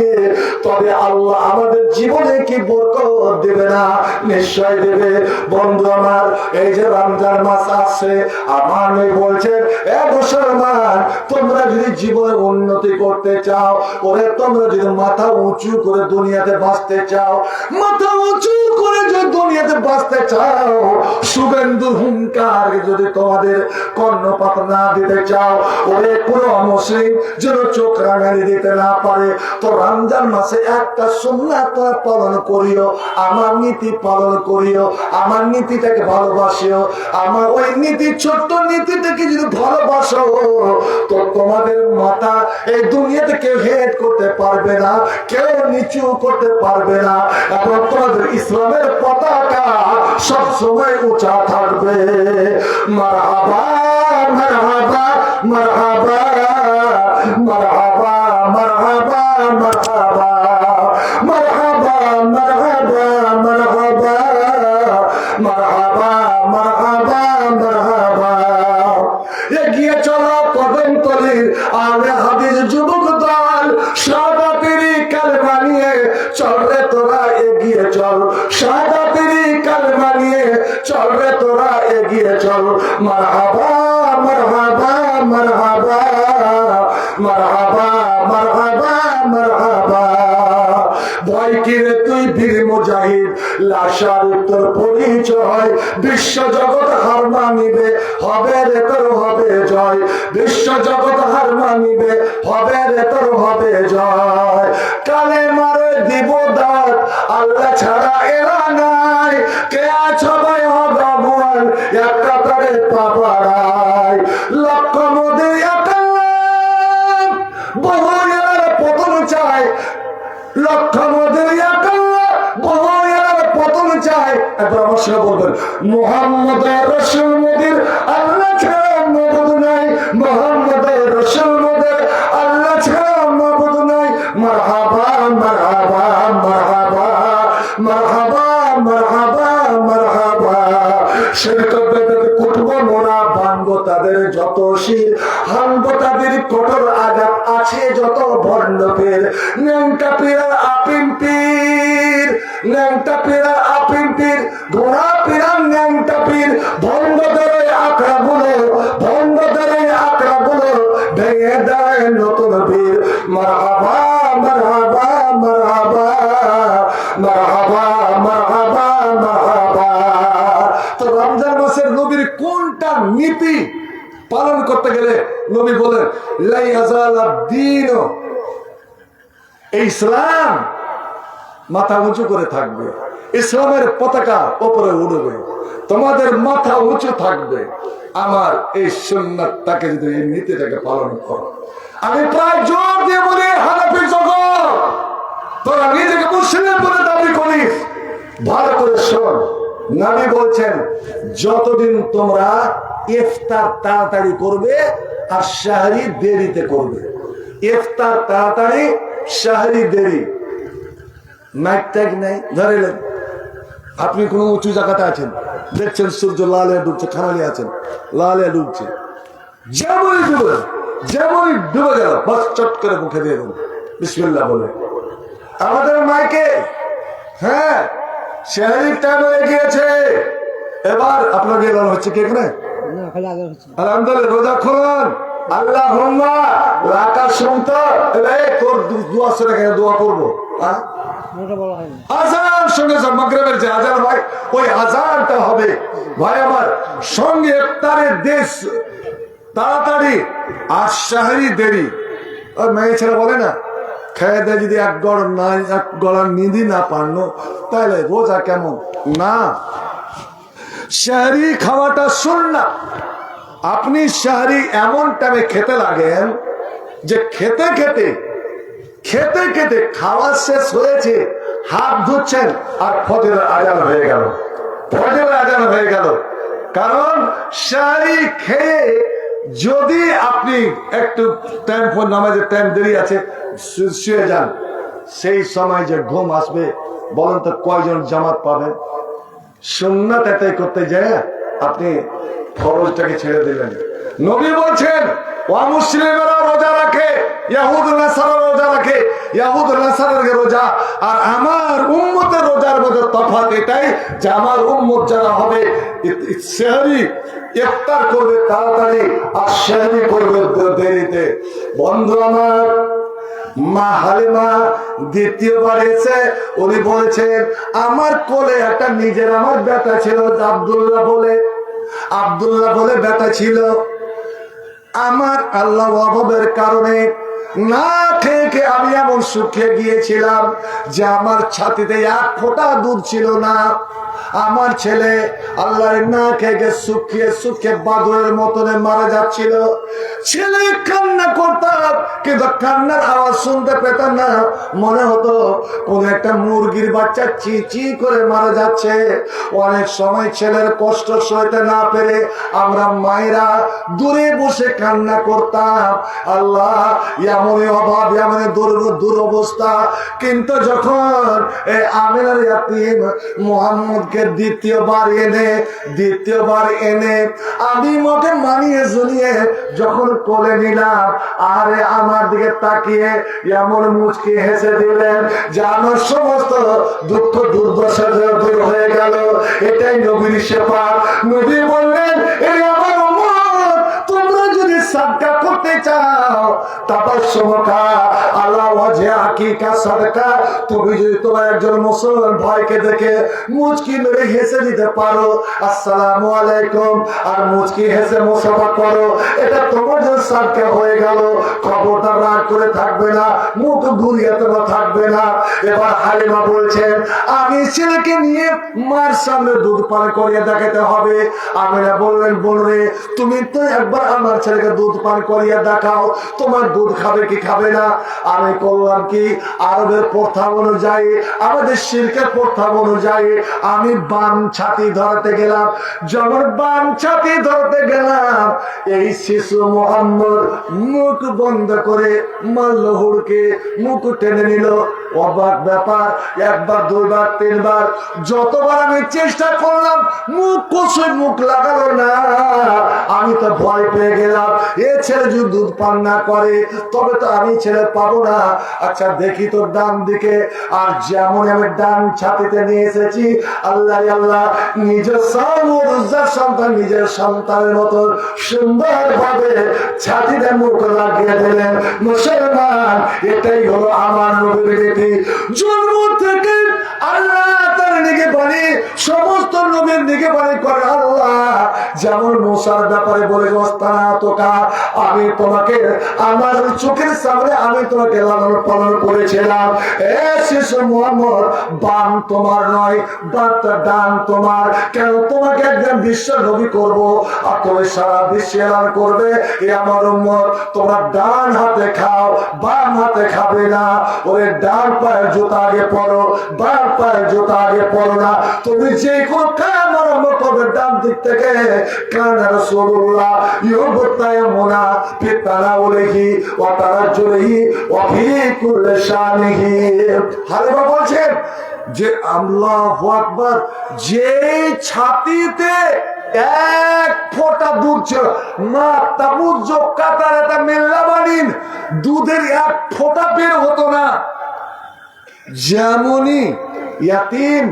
তবে আল্লাহ আমাদের জীবনে কি বরকত দেবে না? নিশ্চয় দেবে। বন্ধু আমার, এই যে রমজান মাস আসছে, আমার নবী বলছেন, এ মুসলমান, তোমরা যদি জীবনে উন্নতি করতে চাও, ওরে তোমরা যদি মাথা উঁচু করে দুনিয়াতে বাঁচতে চাও, মাথা উঁচু করে যদি দুনিয়াতে বাঁচতে চাও, সুগন্ধু হুঙ্কার যদি তোমাদের কর্ণপাত না দিতে চাও, ওরে কোন মুসলিম যেন চোখ রাঙানি দিতে না পারে, তো রমজান মাসে একটা সুন্নাত পালন করিও, আমার নীতি পালন করিও, আমার নীতিটাকে ভালোবাসিও। আমার ওই নীতি, ছোট্ট নীতিটাকে যদি ভালোবাসো, তো তোমাদের মাথা এই দুনিয়াতে কেউ হেড করতে পারবে না, কেউ নিচু করতে পারবে না, এবং তোমাদের ইসলামের পতাকা সব সময় উঁচা থাকবে। মারহাবা মারহাবা মারহাবা মারহাবা মারহাবা মারহাবা মারহাবা মারহাবা মারহাবা মারহাবা মারহাবা মারহাবা। এগিয়ে চলো কদমতলীর আলে হাদিস যুবক দল, সাদা পিরি কালেমা নিয়ে চল রে তোরা, এগিয়ে চল, সাদা পিরি কালেমা নিয়ে চল রে তোরা, এগিয়ে চল। মারহাবা মারহাবা মারহাবা মারহাবা মারহাবা মারহাবা। ভয় কি রে তুই বীর মুজাহিদ, লাশার তোর পরিচয়, বিশ্ব জগৎ হার মানিবে, হবে রে তোর হবে জয়, বিশ্ব জগৎ হার মানিবে, হবে রে তোর হবে জয়। কালে মারে দিব দাঁত, আল্লাহ ছাড়া এরা নাই, কে সবাই হবে ভুয়ান, একটা তারে পাপাড়াই, লক্ষ মোদের একা বহু এর পতন চায়, লক্ষ মোদের একা বহু এর পতন চায়। একবার আমার সঙ্গে বলবেন, মুহাম্মদ রাসূল মোদের আল্লাহ ছাড়া মাবুদ নাই, মুহাম্মদ রাসূল মোদের আল্লাহ ছাড়া মাবুদ নাই। মারহাবা মারহাবা মারহাবা মারহাবা মারহাবা মারহাবা। কুটবো মোরা, বানবো তাদের যত শির, হানবো তাদের কঠোর আঘাত, আছে যত বর্ণপের, ন্যাংটা পীরা আপিম পীর, ন্যাংটা পীরা আপিম পীর, ঘোড়া পীরা ন্যাংটা পীর, ভণ্ডদের আঁকড়া গুলো, ভণ্ডদের আঁকড়া গুলো ভেঙে দেয় নতুন বীর। মারহাবা মারহাবা মারহাবা মারহাবা মারহাবা মারহাবা। তো রমজান মাসের নবীর কোনটা নীতি পালন করতে গেলে নবী বলেন, লা ইয়াজালা দ্বীন, এই ইসলাম মাথা উঁচু করে থাকবে, ইসলামের পতাকা উপরে উড়বে, তোমাদের মাথা উঁচু থাকবে আমার এই সুন্নাতটাকে যদি, এই নীতিটাকে পালন করো। আমি প্রায় জোর দিয়ে বলি, হানাফি জগৎ তোরা নিজেকে মুসলিম বলে দাবি করিস, ভালো করে শোন। নবী বলছেন, যতদিন তোমরা ইফতার তাড়াতাড়ি করবে আর সাহরি দেরিতে করবে, ইফতার তাড়াতাড়ি সাহরি দেরি, নাইট ট্যাগ নেই। ধরেলেন আপনি কোন উঁচু জায়গাতে আছেন, দেখছেন সূর্য লালে ডুবছে, খানালি আছেন, লালে ডুবছে, যেমনই ডুবে, যেমনই ডুবে গেল, বাস চট করে মুখে দিয়ে দেন বিসমিল্লাহ বলে। আমাদের মাইকে হ্যাঁ সাহরির টাইম হয়ে গিয়েছে, এবার আপনাকে এলানো হচ্ছে কি এখানে? আলহামদুলিল্লাহ, রোজা খুলুন, আল্লাহ আকাশ শুনতো, তোর দোয়া শুনে কেন দোয়া করবো? আজান সঙ্গে মাগরিবের যে আজান হয়, ওই আজানটা হবে ভাই আমার সঙ্গে ইফতারের দেশ তাড়াতাড়ি আর সাহরি দেরি। ওই মেয়ে ছেলে বলে না, খেয়ে দেয় যদি এক গড়ার নিধি না পারলো তাহলে রোজা কেমন? না, সাহরি খাওয়াটা সুন্নাত। আপনি সাহরি এমন টাইমে খেতে লাগেন যে খেতে খেতে খেতে খেতে খাওয়া শেষ হয়েছে, হাত ধুচ্ছেন আর ফজরের আজান হয়ে গেল, ফজরের আজান হয়ে গেল। কারণ সাহরি খেয়ে যদি আপনি একটু টাইম নামাজের টাইম দেরি আছে শুয়ে যান, সেই সময় যে ঘুম আসবে বলেন তো কয়জন জামাত পাবেন? সুন্নাত এটাই করতে যায় আপনি ফরজটাকে ছেড়ে দিলেন। নবী বলছেন অমুসলিমেরা রোজা রাখে, ইহুদ নাসারা রোজা রাখে, ইহুদ নাসারার রোজা আর আমার উম্মতের রোজার মধ্যে তফাৎ এটাই যে আমার উম্মত যারা হবে সেহরি ইফতার করবে তাড়াতাড়ি আর সেহরি করবে দেরিতে। বন্ধু আমার, মা হালিমা দ্বিতীয়বার এসে উনি বলেছেন আমার কোলে একটা নিজের আমার বেটা ছিল আব্দুল্লাহ বলে বেটা ছিল। আমার আল্লাহ অভাবের কারণে না থেকে আমি এমন শুকিয়ে গিয়েছিলাম যে আমার ছাতিতে এক ফোঁটা দুধ ছিল না। আমার ছেলে আল্লাহর না খেয়ে শুকিয়ে বাদরের মতনে মারা যাচ্ছিল। ছেলে কান্না করতাম কিন্তু কান্নার আওয়াজ শুনতে পেতাম না, মনে হতো কোন একটা মুরগির বাচ্চা চি চি করে মারা যাচ্ছে। অনেক সময় ছেলের কষ্ট সইতে না পেরে আমরা মায়েরা দূরে বসে কান্না করতাম। আল্লাহ এমনই অভাব, এমনই দুরবস্থা। কিন্তু যখন এই আমিনার ইয়াতীম মুহাম্মদকে দ্বিতীয়বার এনে আমি মোকে মানিয়ে জুনিয়ে যখন কোলে নিলাম, আরে আমার দিকে তাকিয়ে এমন মুচকি হেসে দিলেন যে আমার সমস্ত দুঃখ দুর্দশা দূর হয়ে গেল। এটাই নবীর সেবা। নবী বললেন এই আমার উম্মত, তোমরা যদি সাদকা করতে চাও তাবাসসুমকা আলা ওয়াজহি আকিকা সাদকা, তুমি যদি তোমার একজন মুসলমান ভাইকে দেখে মুচকি মেরে হেসে দিতে পারো আসসালামু আলাইকুম আর মুচকি হেসে মুসাফা করো, এটা তোমার জন্য সাদকা হয়ে গেল। খবরদার রাগ করে থাকবে না, মুখ ঘুরিয়ে তোমরা থাকবে না। এবার হালিমা বলছেন আমি ছেলেকে নিয়ে মার সামনে দুধ পান করিয়ে দেখাতে হবে। আমিনা বললেন বোনরে তুমি তো একবার আমার ছেলেকে দুধ পান করিয়ে দেখাও, তোমার দুধ খাবে কি খাবে না। আমি করলাম কি, আরবের প্রথা অনুযায়ী, আমাদের শিরকের প্রথা অনুযায়ী আমি বাম ছাতি ধরতে গেলাম। যখন বাম ছাতি ধরতে গেলাম, এই শিশু মোহাম্মদ মুখ বন্ধ করে মাল্লহুরকে মুখ টেনে নিল। অবাক ব্যাপার, একবার দুইবার তিনবার যতবার আমি চেষ্টা করলাম মুখ কষে মুখ লাগালো না। আমি তো ভয় পেয়ে গেলাম, এ ছেলে যদি দুধ পান না করে তবে তো আমি ছেলে পাবো না। আচ্ছা দেখি তোর ডান দিকে, আর যেমন আমি ডান ছাতিতে নিয়ে এসেছি আল্লাহ আল্লাহ নিজের সন্তান নিজের সন্তানের মতো সুন্দর ভাবে ছাতিতে মুখ লাগিয়ে দিলেন। মুসলমান, এটাই হলো আমার নবীর রীতি। জন্ম থেকে আল্লাহ তার নিগেবানি সমস্ত নবীর নিগেবানি করে আল্লাহ। যেমন মুসার ব্যাপারে বলে তোকা আমি তোমাকে আমার চোখের সামনে আমি তোমাকে লালন পালন করেছিলাম। এ শিশু মুহাম্মদ, বাম তোমার নয় বামটা ডান তোমার। কেন তোমাকে একজন বিশ্ব নবী করবো আর তুমি সারা বিশ্বে এলান করবে এ আমার উম্মত তোমরা ডান হাতে খাও বাম হাতে খাবে না। ওই ডান পায়ের জুতা আগে পরো, বাম পায়ের জুতা আগে পরো না। তুমি যে কোনো কাজ আরম্ভ করবে ডান দিক থেকে। কানা রাসূলুল্লাহ ইউবতায়ামুনা ফিতানাউলিহি ওয়া তারাজ্জুলিহি ওয়া ফি কুল্লি শানিহি। হালিমা বলছেন যে আল্লাহু আকবার, যে ছাতিতে এক ফোঁটা দুধ ছিল না তাবুজ কাতারাতা মিল্লাবানিন, দুধের এক ফোঁটা বের হতো না। যেমনই ইয়াতিম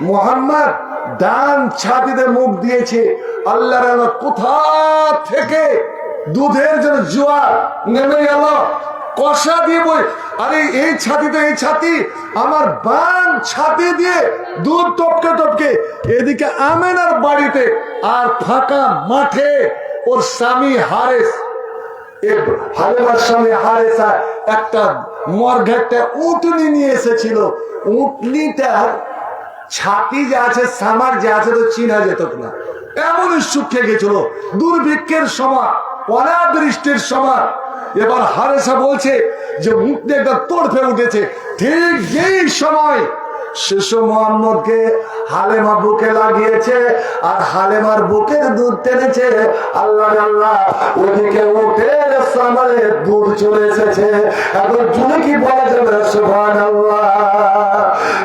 মুহাম্মদ ডান ছাতিতে মুখ দিয়েছে, আল্লাহর রহমত কোথা থেকে দুধের জন্য জোয়ার নেমে গেল কষা দিয়ে বই। আরে এই ছাতিতে এই ছাতি আমার বাম ছাতি দিয়ে দুধ টপকে টপকে এদিকে আমেনার বাড়িতে আর ফাঁকা মাঠে ওর স্বামী হারেস, হালিমার স্বামী হারেসা একটা মরঘাটটা উটনি নিয়ে এসেছিল। উটনিটার ছাতি যে আছে সামার যে আছে তো চিনা যেত না, এমনই শুকিয়ে গেছিল দুর্ভিক্ষের সময় অনাবৃষ্টির সময়। এবার হারেসা বলছে যে উঠতে একটা তোড়ফে উঠেছে। ঠিক যেই সময় শিশু মোহাম্মদকে হালেমা বুকে লাগিয়েছে আর হালেমার বুকের দুধ টেনেছে। আল্লাহ আল্লাহ, ওদিকে উঠের সামনে দুধ চলে এসেছে। এখন জুড়ে কি বলা যাবে? সুবহানাল্লাহ।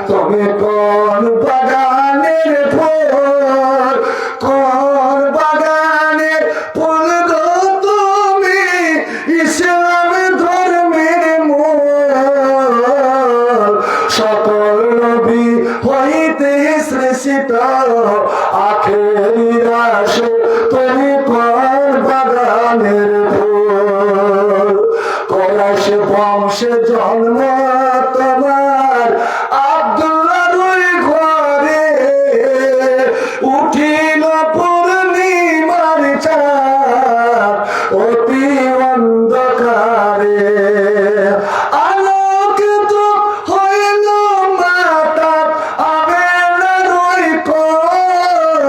তুমি কোন বাগানের ফুল, কোন বাগানের ফুল গো তুমি, ইসলাম ধর্মের মূল, সকল নবী হইতে শ্রেষ্ঠ, আখেরি রাসূল তুমি কোন বাগানের ফুল। কোরাইশ বংশে জন্ম তোমার, আব্দুল্লাহর ঘরে উঠিল পূর্ণিমার চাঁদ অতি অন্ধকারে। আলোকিত হইল মাতা আমেনার কোল,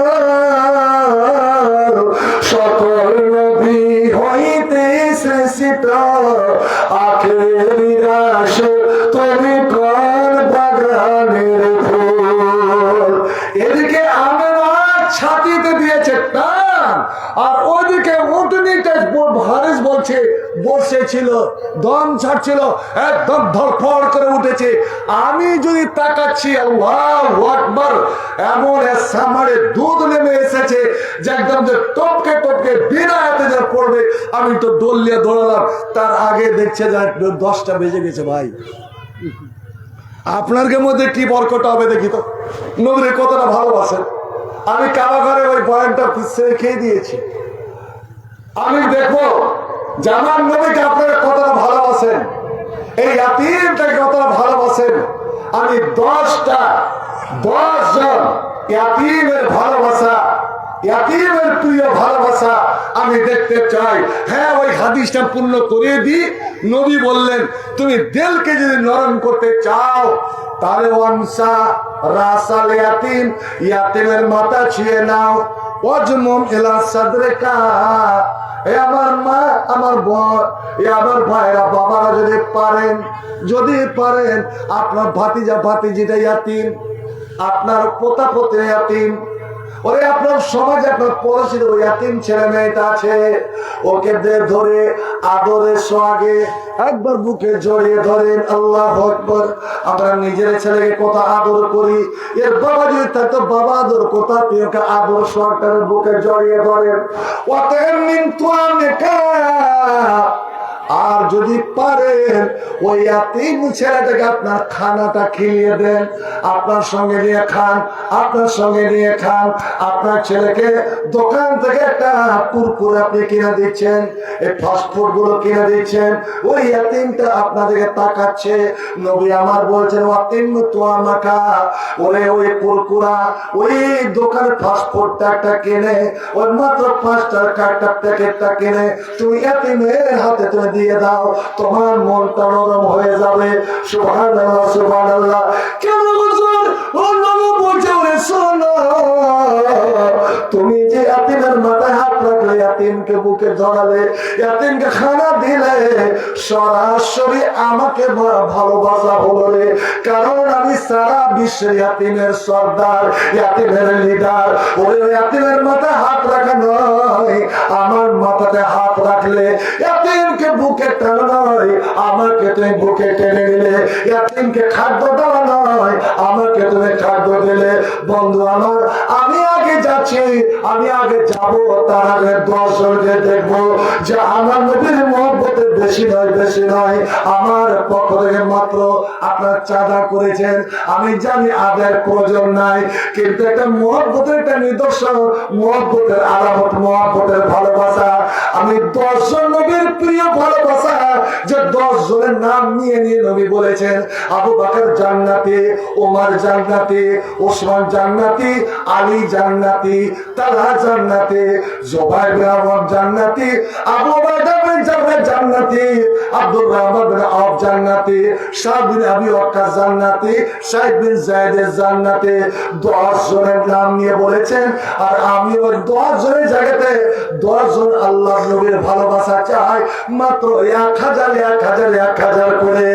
সকল নবী হইতে শ্রেষ্ঠ, আখেরি রাসূল তুমি কোন বাগানের ফুল। এদিকে আমেনা ছাতিতে দিয়েছে টান, আর ওদিকে উটনিটা হারিস বলছে বসেছিল, দম ছাড়ছিল, একদম ধরফড় করে উঠেছে। আমি যদি তাকাচ্ছি, আল্লাহু আকবার, এমন সামনে দুধ নেমে এসেছে যে একদম যে টপকে টপকে বিনা হাতে যা পড়বে। আমি তো দৌড়িয়ে দৌড়ালাম, তার আগে দেখছে যে 10টা বেজে গেছে। ভাই আপনার মধ্যে কি বরকত হবে দেখি তো, নবীর কতটা ভালোবাসেন। আমি কারাগারে ওই বয়ানটা খেয়ে দিয়েছি। আমি দেখবো যে আমার নবীকে আপনারা কতটা ভালোবাসেন, এই ইয়াতীমটাকে কতটা ভালোবাসেন। আমি 10 জন ইয়াতীমের ভালোবাসা, ইয়াতীমের প্রিয় ভালোবাসা আমি দেখতে চাই। হ্যাঁ, ওই হাদিসটা পূর্ণ করে দিই। নবী বললেন, তুমি দিলকে যদি নরম করতে চাও তাহলে ওয়ানসা রাসাল ইয়াতীম, ইয়াতীমের মাথা ছুঁয়ে নাও। ওয়াজমুম ইলা সাদরিকা, এ আমার মা, আমার বোন, এ আমার ভাইরা, বাবারা যদি পারেন আপনার ভাতিজা ভাতিজিটা ইয়াতীম, আপনার পোতা পোতে ইয়াতীম, ওরে আপনার সমাজে আপনার পড়োশির ওই ইয়াতীম ছেলে মেয়েটা আছে, ওকে ধরে আদরে সোহাগে একবার বুকে জড়িয়ে ধরেন। আল্লাহু আকবার। আমরা নিজের ছেলেকে কত আদর করি, এর বাবা যদি থাকতো বাবা আদর কোথা, তুইকে আদর সরকারের বুকে জড়িয়ে ধরেন। আর যদি পারেন ওই ইয়াতীম ছেলেটাকে আপনার খানাটা খেলিয়ে দেন, আপনার সঙ্গে নিয়ে খান, আপনার সঙ্গে নিয়ে খান। আপনার ছেলেকে দোকান থেকে একটা কুরকুরে আপনি কিনে দিচ্ছেন, এই ফাস্টফুড গুলো কিনে দিচ্ছেন, ওই ইয়াতীমটা আপনাদেরকে তাকাচ্ছে। নবী আমার বলছেন, ওয়াতিম তো আমাকা, ওরে ওই কুরকুরা, ওই দোকানে ফাস্টফুডটা একটা কিনে, ওই মাত্র 5 টাকা একটা প্যাকেটটা কিনে তুমি ইয়াতীমের হাতে তুমি দিয়ে দাও, তোমার মনটা নরম হয়ে যাবে। সুবহানাল্লাহ, সুবহানাল্লাহ। কেন হুজুর নবী বলছে, ওরে শোনো, তুমি যে ইয়াতীমের মাথায় হাত রাখলে, ইয়াতীমকে বুকে ধরালে, ইয়াতীমকে খানা দিলে, সরাসরি আমাকে ভালোবাসা হলো রে। কারণ আমি সারা বিশ্বের ইয়াতীমের সর্দার, ইয়াতীমের লিডার। ওই ইয়াতীমের মাথায় হাত রাখা নয়, আমার মাথাতে হাত রাখলে ইয়াতীমকে বুকে টানা নয়, আমাকে তুমি বুকে টেনে নিলে। ইয়াতীমকে খাদ্য দেওয়া নয়, আমাকে তুমি খাদ্য দিলে। বন্ধু আমার, আমি আগে যাচ্ছি, আমি আগে যাব, তার আগে 10 জনকে দেখবো যে আমার নবীর মহব্বতের বেশি নয়। আমার পক্ষ থেকে মাত্র আপনার চাঁদা করেছেন, আমি জানি আদায়ের প্রয়োজন নাই, কিন্তু একটা মহব্বতের একটা নিদর্শন, মহব্বতের আলামত, মহব্বতের ভালোবাসা। আমি 10 জন নবীর প্রিয় ভালোবাসা, যে 10 জনের নাম নিয়ে নবী বলেছেন, আবু বকর জান্নাতি, ওমর জান্নাতি, ওসমান জান্নাতি, আলী জান্নাতি, তালহা জান্নাতি, জুবাইর বিন আওয়াম জান্নাতি, আবু উবাইদা বিন জাররাহ জান্নাতি, আব্দুর রহমান বিন আওফ জান্নাতি, সাদ বিন আবি ওয়াক্কাস জান্নাতি, সাইদ বিন যায়েদ জান্নাতি। 10 জনের নাম নিয়ে বলেছেন, আর আমি ওই 10 জনের জায়গাতে 10 জন আল্লাহর নবীর ভালোবাসা চাই, মাত্র 1000 করে।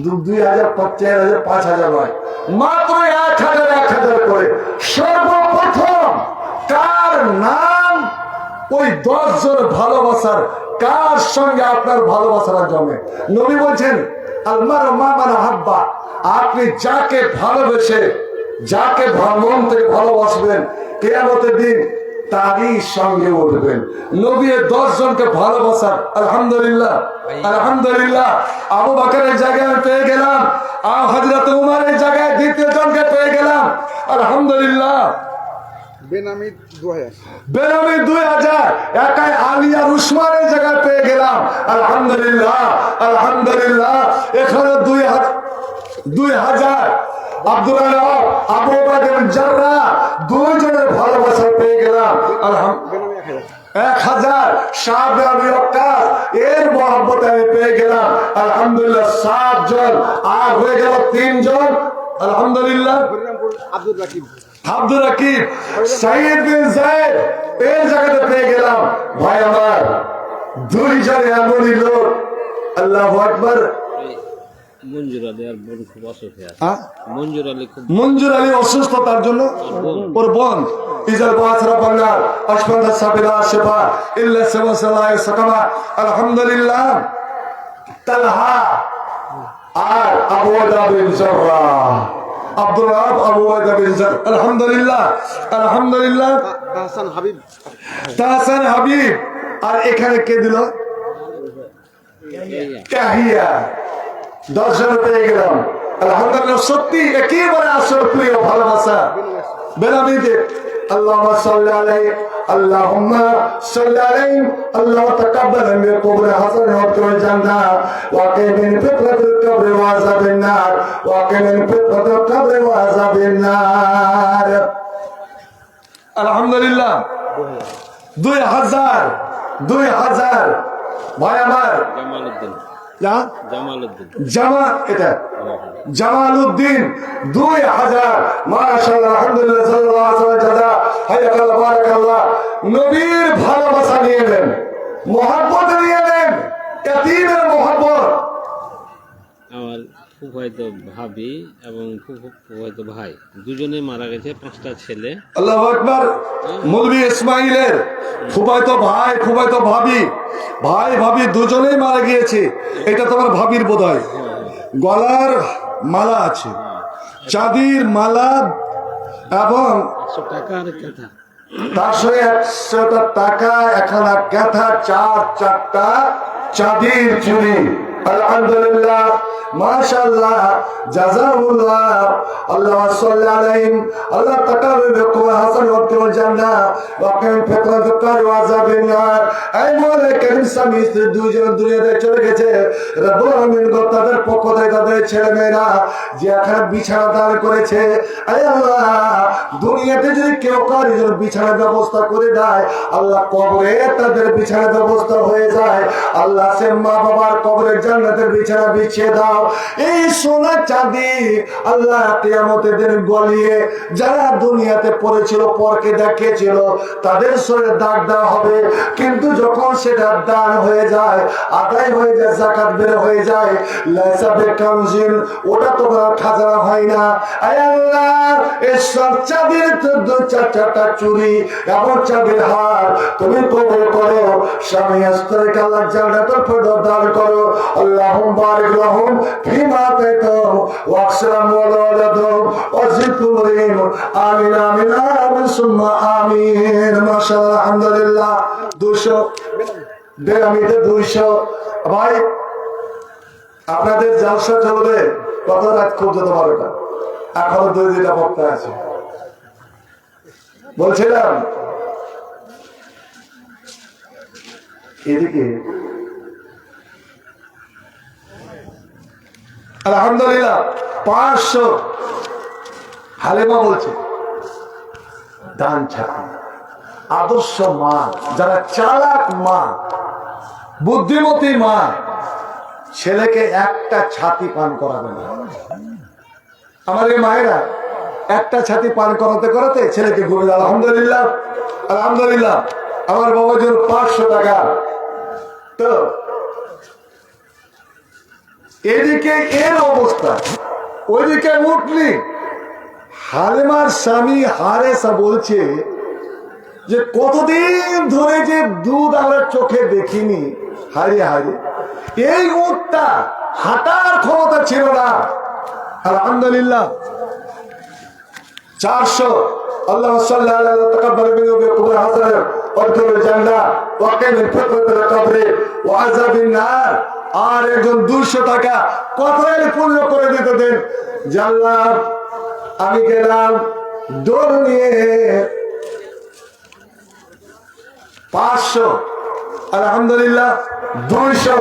2000, 4000, 5000 নয়, মাত্র 1000 করে। সর্বপ্রথম কার নাম ওই 10 জন ভালোবাসার, কার সঙ্গে আপনার ভালোবাসাটা জমে? নবী বলছেন আলমারু মা মান আহাব্বা, আপনি যাকে ভালোবেসে, যাকে মন থেকে ভালোবাসবেন, কিয়ামতের দিন তারই সঙ্গে উঠবেন। নবী 10 জনকে ভালোবাসার, আলহামদুলিল্লাহ আলহামদুলিল্লাহ, আবু বকরের জায়গায় আমি পেয়ে গেলাম, হযরত উমরের জায়গায় দ্বিতীয় জনকে পেয়ে গেলাম, আলহামদুলিল্লাহ। বেনামি 2000 একাই আলী আর উসমানের জায়গায় পেয়ে গেলাম, আলহামদুলিল্লাহ আলহামদুলিল্লাহ। এখানে 2000 আব্দুল্লাহ আবু বকর জাররাহ, 2 জনের ভালোবাসা পেয়ে গেলাম, আলহামদুলিল্লাহ। 1000 সাদ আবি ওয়াক্কাস, এর মহব্বত আমি পেয়ে গেলাম, আলহামদুলিল্লাহ। 7 জন, আর হয়ে গেল 3 জন, আলহামদুলিল্লাহ। আব্দুর রাকিব, সাইদ বিন যায়েদ, এর জায়গাতে পেয়ে গেলাম। ভাই আমার 2 জন এমনই লোক, আল্লাহু আকবার। মঞ্জুর আলী আর বোন খুব অসুস্থ আছে। মঞ্জুর আলী অসুস্থ, তার জন্য ওর বোন ইজাল বাসরা বাংলার আশফাদা সাবিলা শিফা ইল্লা সাওয়াসালাই সাকামা, আলহামদুলিল্লাহ। তালহা আর আবু ওয়াদা বিন জাররাহ, আব্দুল রাব আবু ওয়াদা বিন জাররাহ, আলহামদুলিল্লাহ আলহামদুলিল্লাহ। তাহসান হাবিব, আর এখানে কে দিল? কাহিয়া। 10 জন পেয়ে গেলাম, আলহামদুলিল্লাহ। সত্যি একেবারে আসল প্রিয় ভালোবাসা বেনামিতে। اللهم صل عليه اللهم صل عليه اللهم تقبل من قبر حسن وادخل الجنة وقنا من فتنة القبر وعذاب النار وقنا من فتنة القبر وعذاب النار। আলহামদুলিল্লাহ। 2000 ভাই আমার জামালউদ্দিন 2000, মাশাআল্লাহ আলহামদুলিল্লাহ, সাল্লাল্লাহু আলাইহি ওয়াসাল্লাম, হায়াকাল্লাহ বারাকাল্লাহ। নবীর ভালোবাসা নিয়ে নেন, মহব্বত নিয়ে নেন, এতিমের মহব্বত। আমার ফুফায়িত ভাবি এবং ফুফায়িত ভাই দুজনে মারা গেছে, 5টা ছেলে। আল্লাহু আকবার। মৌলভী ইসমাইলের ফুফায়িত ভাই, ফুফায়িত ভাবি, ভাই ভাবি দুজনেই মারা গিয়েছে। এটা তোমার ভাবির বোধহয়। গলার মালা আছে, চাঁদির মালা, এবং 100 টাকা আর কথা, তার সঙ্গে 100টা টাকা, 1 গাথা, 4টা চাঁদির চুড়ি, আলহামদুলিল্লাহ মাশাআল্লাহ জাযাহুল্লাহ। আল্লাহ সাল্লি আলাইহিম, আল্লাহ তাকাব্বাল মিনকুম হাসান ওয়াদখুলুল জান্নাহ ওয়া কিন ফিতনাতাল কবর ওয়া আযাবিন নার। এই মৌলা কারীম স্বামী স্ত্রী 2 জন দুনিয়াতে চলে গেছে, রব্বুল আলামিন তাদের পক্ষ থেকে তাদের ছেলে মেয়েরা যে এখানে বিছানা দান করেছে, আয় আল্লাহ দুনিয়াতে যদি কেউ কারোর বিছানার ব্যবস্থা করে দেয়, আল্লাহ কবরে তাদের বিছানার ব্যবস্থা হয়ে যায়। আল্লাহ সে মা বাবার কবরের জান্নাতের বিছানা বিছিয়ে দাও। এই সোনা চাঁদি আল্লাহ কিয়ামতের দিন গলিয়ে যারা দুনিয়াতে পড়েছিল, পরকে দেখিয়েছিল, তাদের শরীরে দাগ দেওয়া হবে। কিন্তু যখন সেটা দান হয়ে যায়, আদায় হয়ে যায়, যাকাত বের হয়ে যায়, লাইসা বিকামজিন, ওটা তোমার খাজানা হয় না। আয় আল্লাহ এই সব চাঁদির 4টা চুড়ি এবং চাঁদির হার তুমি কবুল করো। স্বামী স্ত্রীকে আল্লাহ জান্নাতুল ফিরদাউস দান করো। আল্লাহুম্মা বারিক লাহুম ফিমা আতাইতাহুম ওয়াকসিরহুম ওয়ালাদাহুম ওয়াজিদহুম, আমিন আমিন আমিন সুম্মা আমিন। মাশাআল্লাহ আলহামদুলিল্লাহ। 200 বেনামিতে 200। ভাই আপনাদের জলসা চলবে কত রাত? খুব যত 12টা, এখনো 2-2টা বক্তা আছে। বলছিলাম এদিকে আলহামদুলিল্লাহ 500। হালিমা বলছে দান ছাড়া আদর্শ মা, যারা চালাক মা, বুদ্ধিমতী মা, ছেলেকে একটা ছাতি পান করাবে না। আমার এই মায়েরা একটা ছাতি পান করাতে করাতে ছেলেকে ঘুরে, আলহামদুলিল্লাহ আলহামদুলিল্লাহ। আমার বাবার জন্য 500 টাকা। তো এদিকে এর অবস্থা, ওইদিকে উঠলি। হালিমার স্বামী হারেসা বলছে যে কতদিন ধরে যে দুধ আমরা চোখে দেখিনি, হারিয়ে হারিয়ে এই উটটা হাঁটার ক্ষমতা ছিল না। আলহামদুলিল্লাহ 400 আল্লাহ সাল্লাল্লাহু আলাইহি ওয়া তাকাব্বাল মিনহু বিকুবরা হাসান ওয়াদখুল জান্নাহ ওয়া কিল ফিতরাতুল কবরি ওয়া আযাবিন নার। আর একজন 200 টাকা কথায় পূর্ণ করে দিতে দেন। জাল্লাহ আমি গেলাম দৌড় নিয়ে 500 আলহামদুলিল্লাহ 200।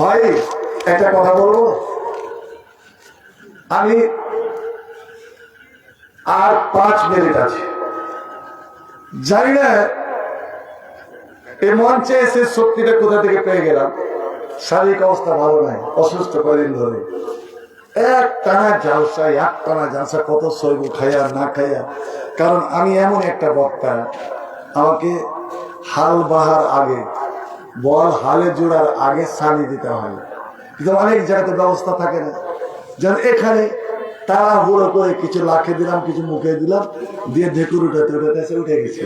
ভাই একটা কথা বলবো, আমি আর 5 মিনিট আছে, জানি না এই মঞ্চে এসে শক্তিটা কোথা থেকে পেয়ে গেলাম। শারীরিক অবস্থা ভালো নাই, অসুস্থ কদিন ধরে এক টানা জালসা কত সইব খাইয়া না খাইয়া। কারণ আমি এমন একটা বক্তা, আমাকে হাল বাহার আগে বল হালে জোড়ার আগে সানি দিতে হয়, কিন্তু অনেক জায়গাতে ব্যবস্থা থাকে না। যেন এখানে তাড়াহুড়ো করে কিছু লাখে দিলাম, কিছু মুখে দিলাম, দিয়ে ঢেকুর উঠে উঠে গেছে।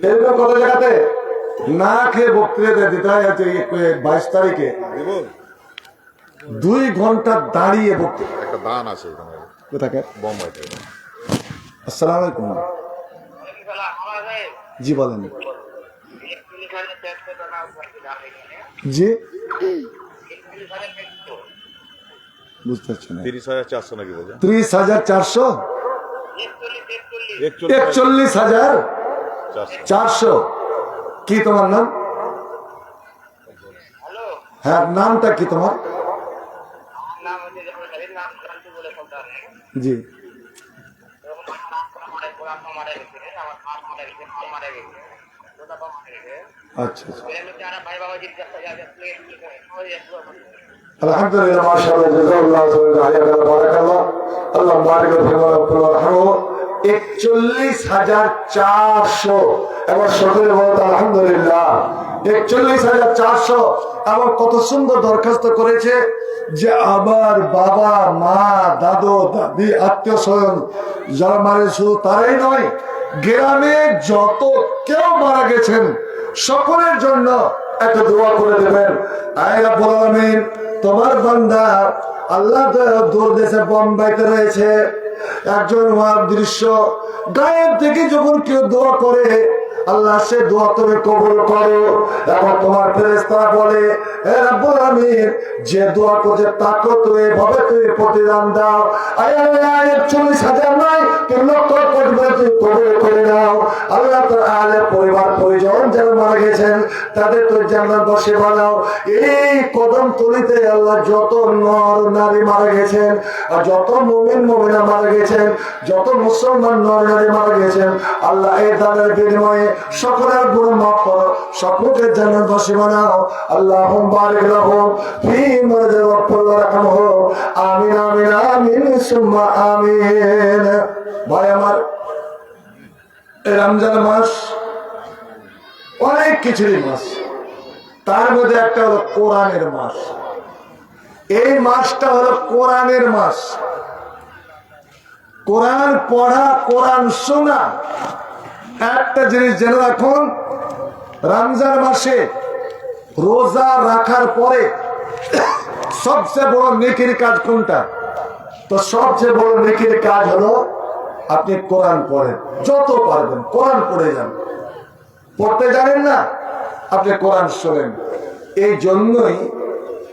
এরকম কত জায়গাতে না খেয়ে বক্তৃতা দিতে হয়। 22 তারিখে 2 ঘন্টা দাঁড়িয়ে বক্তৃতা। একটা দান আছে এখানে কোথাকে? বোম্বাইতে। আসসালামু আলাইকুম। জি বলেন। জি বুঝতে পারছি না। 30,400 নাকি বলছেন? 30,400 41,400। কি তোমার নাম? হ্যাঁ নামটা কি তোমার? জি আচ্ছা আলহামদুলিল্লাহ মাশাআল্লাহ জাযাকাল্লাহু খাইরান বারাকাল্লাহ আল্লাহ বারিক ফিহি। 41,400 এবার সকলে বলতে আলহামদুলিল্লাহ। 41,400 আবার কত সুন্দর দরখাস্ত করেছে যে আবার বাবা মা দাদু দাদি আত্মীয় স্বজন যারা মারা, শুধু তারাই নয়, গ্রামে যত কেউ মারা গেছেন সকলের জন্য একটা দোয়া করে দেবেন। আয় রাব্বুল আলামিন, তোমার বান্দা আল্লাহ দূর দেশে বোম্বাইতে রয়েছে, একজন দৃশ্য গায়েব থেকে যখন কেউ দোয়া করে আল্লাহ সে দোয়া তুমি কবুল করো। এবং তোমার ফেরেশতা বলে হে রাব্বুল আলামিন, যে দোয়া করছে তাকে তুমি এভাবে তুমি প্রতিদান দাও। আয় 41,000 নয় 3 লক্ষ কোটি তুমি কবুল করে নাও। আল্লাহ তাআলা পরিবার পরিজন যারা মারা গেছেন তাদের তো জান্নাতবাসী বানাও। এই কদম তলিতে আল্লাহ যত নর নারী মারা গেছেন, আর যত মুমিন মুমিনা মারা গেছেন, যত মুসলমান নর নারী মারা গেছেন, আল্লাহ এই দানের বিনিময়ে সকলের গুনাহ মাফ করো, সকলকে জান্নাতবাসী বানাও। আল্লাহুম্মা বারিক লাহুম ফি মারজি ওয়াগফির লাহুম। আমিন আমিন আমিন সুম্মা আমিন। ভাই আমার, এই রমজান মাস অনেক কিছুরই মাস, তার মধ্যে একটা হলো কোরআনের মাস। এই মাসটা হলো কোরআনের মাস। কোরআন পড়া, কোরআন শোনা। একটা জিনিস জেনে রাখুন, রমজান মাসে রোজা রাখার পরে সবচেয়ে বড় নেকির কাজ কোনটা? তো সবচেয়ে বড় নেকির কাজ হলো আপনি কোরআন পড়েন, যত পারবেন কোরআন পড়ে যান। পড়তে জানেন না, আপনি কোরআন শোনেন। এই জন্যই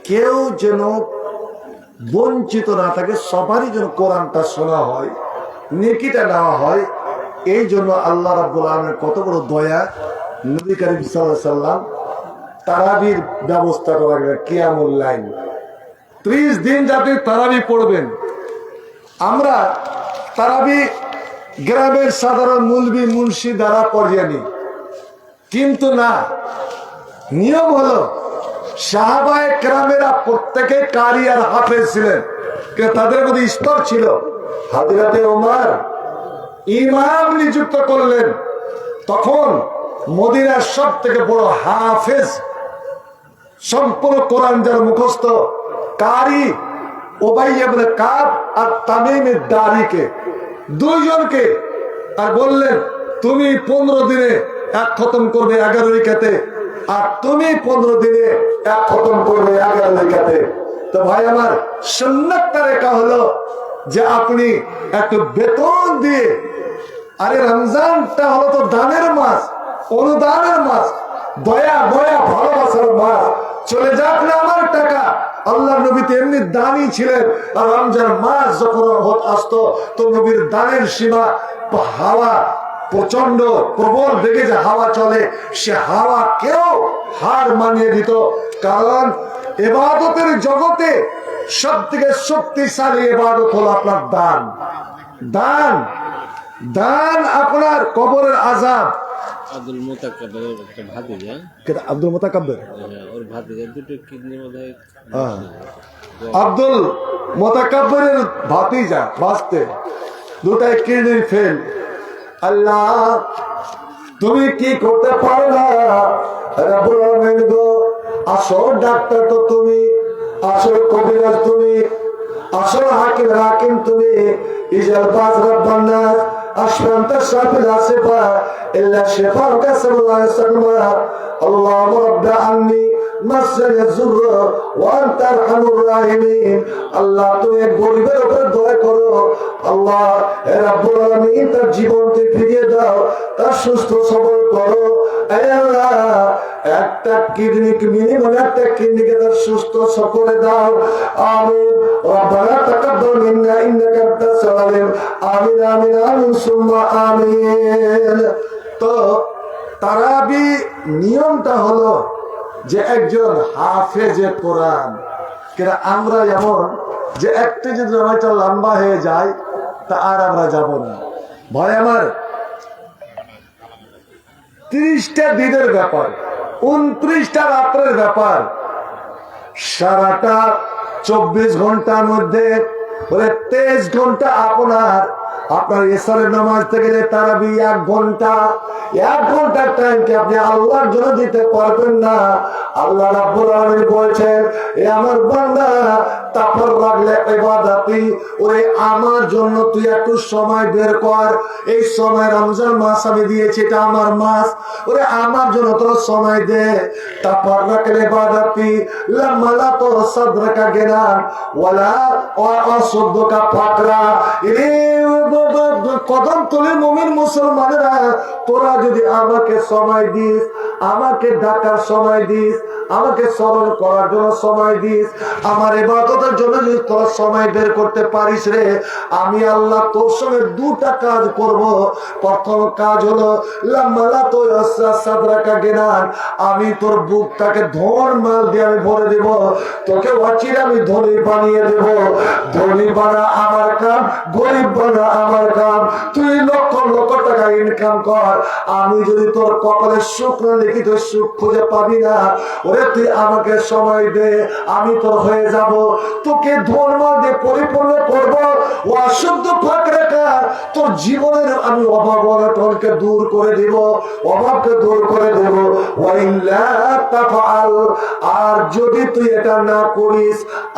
কেউ যেন বঞ্চিত না থাকে, সবারই যেন কোরআনটা শোনা হয়, নেকিটা নেওয়া হয়। এই জন্য আল্লাহ রাব্বুল আলামিনের কত বড় দয়া, নবী করিম সাল্লাল্লাহু আলাইহি সাল্লাম তারাবির ব্যবস্থা করা গেল। কিয়ামুল লাইল 30 দিন যাতে তারাবি পড়বেন। আমরা তারাবি গ্রামের সাধারণ মুলবি মুন্সি দ্বারা পড়িয়ে নিই, কিন্তু না, নিয়ম হলো সাহাবায়ে কেরামেরা প্রত্যেকে কারি আর হাফেজ ছিলেন, কিন্তু তাদের মধ্যে স্তর ছিল। হযরতে ওমর ইমাম নিযুক্ত করলেন, তখন মদিনার সব থেকে বড় হাফেজ, সম্পূর্ণ কোরআন যার মুখস্থ, কারি ওবাই ইবনে কাব আর তামিম দারিকে, দুইজনকে, আর বললেন তুমি 15 দিনে এক খতম করবে 11 রেখাতে, আর তুমি 15 দিনে এক খতম করবে 11 রেখাতে। তো ভাই আমার, সুন্নাতটা রেখা হলো যে আপনি একটু বেতন দিয়ে, আরে রমজানটা হলো তো দানের মাস, অনুদানের মাস, দয়া দয়া ভালোবাসার মাস। চলে যাক না আমার টাকা, আল্লাহ নবী তো এমনি দানি ছিলেন। আর রমজান মাস যখন আসতো তো নবীর দানের সীমা, হাওয়া প্রচন্ড প্রবল বেগে যে হাওয়া চলে, সে হাওয়া কেউ হার মানিয়ে দিত। কারণ ইবাদতের জগতে সব থেকে শক্তিশালী ইবাদত হলো আপনার দান। দান, দান আপনার কবরের আযাব। আব্দুল মোতাকাব্বিরের একটা ভাতিজা, আব্দুল মোতাকাব্বির, ওর ভাতিজা দুটো কিডনি মধ্যে আব্দুল মোতাকাব্বিরের ভাতিজা বাঁচতে দুটাই কিডনি ফেল। আল্লাহ তুমি কি করতে পারো না রব্বুল আলামিন গো, আসল ডাক্তার তো তুমি, আসল কবিরাজ তুমি, আসল হাকিম তুমি। ইজাল বাজ রব্বান নাস আশফান্তা শাফি লা শিফা ইল্লা শিফাউকা সাল্লাল্লাহু আলাইহি ওয়াসাল্লাম। আল্লাহুম্মা রাব্বা আন্নি মাসানি যুরর ওয়া আনতা আরহামুর রাহিমিন। আল্লাহ তুমি গরিবের উপর দয়া করো। আল্লাহ হে রব্বুল আলামিন, তার জীবনকে ফিরিয়ে দাও, তার সুস্থ সবল করো। হে আল্লাহ, একটা কিডনিকে মিনিমাম একটা কিডনিকে তার সুস্থ করে দাও। আমিন। রব্বানা তাকাব্বাল মিন্না ইন্নাকা আনতাস সামিউল আমিন আমিন আমিন সুম্মা আমিন। তো তারাবি নিয়মটা হলো যে একজন হাফেজে কোরআন, কেন আমরা যেমন যে একটা যদি সময়টা লম্বা হয়ে যায় তা আর আমরা যাব না। ভাই আমার, 30টা দিনের ব্যাপার, 29টা রাত্রের ব্যাপার, সারাটা 24 ঘন্টার মধ্যে 23 ঘন্টা আপনার এসারের নামাজ থেকে তারাবি 1 ঘন্টা, 1 ঘন্টার টাইমকে আপনি আল্লাহর জন্য দিতে পারবেন না। আল্লাহ রাব্বুল আলামিন বলেছেন, এ আমার বান্দা তাফার রাগলে ইবাদাতি, ওরে আমার জন্য তুই একটু সময় বের কর। এই সময় রমজান মাস আমি দিয়েছি, এটা আমার মাস, ওরে আমার জন্য তোর সময় দে। তাফার রাগলে ইবাদাতি লামালা তো সাদরাকা গিনান ওয়ালা অসদ্দকা ফাকরা। কদম তোলে মুমিন মুসলমানেরা, তোরা যদি আমাকে সময় দিস, আমাকে ডাকার সময় দিস, আমাকে স্মরণ করার জন্য সময় দিস, আমার ইবাদতের জন্য যদি তোরা সময় বের করতে পারিস রে, আমি আল্লাহ তোর সঙ্গে 2টা কাজ করব। প্রথম কাজ হলো লামালা তো সাদরাকা গিনান, আমি তোর বুকটাকে ধন মাল দিয়ে আমি ভরে দেব, তোকে অচির আমি ধনী বানিয়ে দেব। ধনী বানা আমার কাম, গরিব বানা আমার কাম। তুই লক্ষ লক্ষ টাকা ইনকাম কর, আমি যদি তোর কপালে সুখ না লিখি তুই সুখ খুঁজে পাবি না। ওরে তুই আমাকে সময় দে, আমি তোর হয়ে যাব, তোকে ধর্ম দিয়ে পরিপূর্ণ করব। ও অশুদ্ধ ফাঁক রেখা তোর জীবনের আমি অভাব অনটনকে দূর করে দিব, অভাবকে দূর করে দেব। আর যদি তুই এটা না করিস,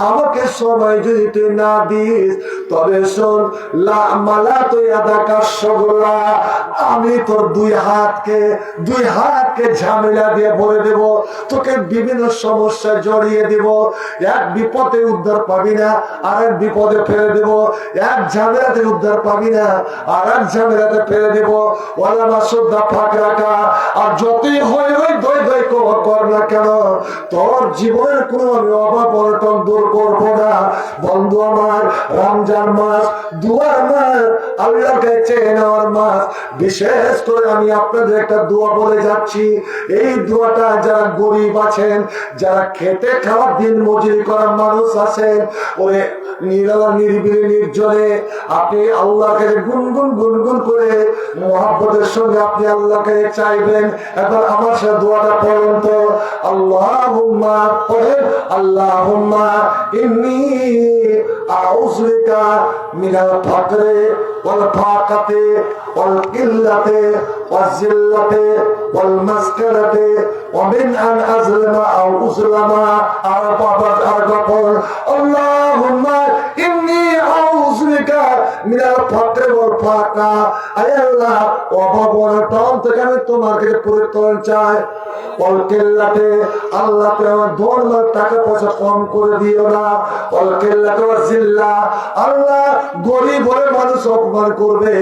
আমাকে সময় যদি তুই না দিস, তবে শোন আমি তোর 2 হাতকে ঝামেলা দিয়ে ভরে দেব, তোকে বিভিন্ন সমস্যায় জড়িয়ে দেব। এক বিপদে উদ্ধার পাবি না, আর এক বিপদে ফেলে দেব। এক ঝামেলাতে উদ্ধার পাবি না, আর এক ঝামেলাতে ফেলে দেব। ওয়ালামা সুদ্দা ফাঁক রাখা, আর যতই হয় দই দই কর না কেন, তোর জীবনের কোনো আমি অভাব অনটন দূর করবো না। বন্ধু আমার, রমজান মাস দুয়ার মাস, আল্লাহকে চেয়ে নেওয়ার মাস। বিশেষ করে আমি আপনাদের একটা দোয়া বলে যাচ্ছি, এই দোয়াটা যারা গরিব আছেন, যারা খেতে খাওয়ার দিন মজুরি করার মানুষ আছেন, ওই নিরিবিলি নির্জনে আপনি আল্লাহকে গুনগুন করে মহব্বতের সঙ্গে আপনি আল্লাহকে চাইবেন। এবার আমার সাথে দোয়াটা পড়ুন তো। আল্লাহুম্মা পড়েন, আল্লাহুম্মা ইন্নী আউযু বিকা মিনাল ফাকরি ওয়াল ফাকাতি ওয়াল কিল্লাতি ওয়াজ জিল্লাতি ওয়াল মাসকারাতি ওয়া মিন আন আযলামা আও উযলামা আর বাবা আর গফর আল্লাহুম্মা ইন্নী আউযু বিকা মিনাল ফাকরি ওয়াল ফাকা। আয় আল্লাহ অভাব অনটন থেকে আমি তোমার কাছে পরিত্রাণ চাই। ওয়াল কিল্লাতি আল্লাহ তোমার ধন টাকা পয়সা কম করে দিও না। ওয়াল কিল্লাতি ওয়াজ জিল্লা আল্লাহ গরিব হলে মানুষ অপমান করবে,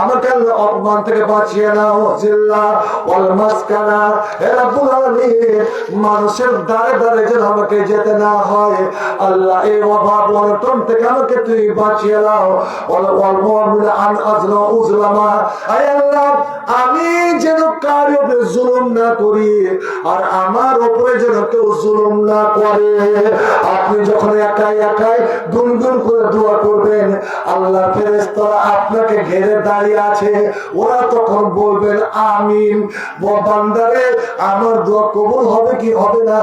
আমাকে আল্লাহ অপমান থেকে বাঁচিয়ে নাও। জিল্লা ওয়াল মাসকানা হে রব্বুল আলামিন মানুষের দ্বারে দ্বারে যেন আমাকে যেতে না হয় আল্লাহ, এই অভাব অনটন থেকে আমাকে তুমি বাঁচিয়ে নাও। ওয়াল মুমিন আন আযলা উযলামা আয় আল্লাহ আমি যেন কারো উপরে জুলুম না করি আর আমার উপরে যেন কেউ জুলুম না করে। আপনি যখন একাই একাই গুনগুন করে দোয়া করবেন আল্লাহ ফেরেশতারা আপনাকে ঘিরে দাঁড়িয়ে আছে, ওরা তখন বলবেন আমিন। বান্দারে আমার দোয়া কবুল হবে কি হবে না,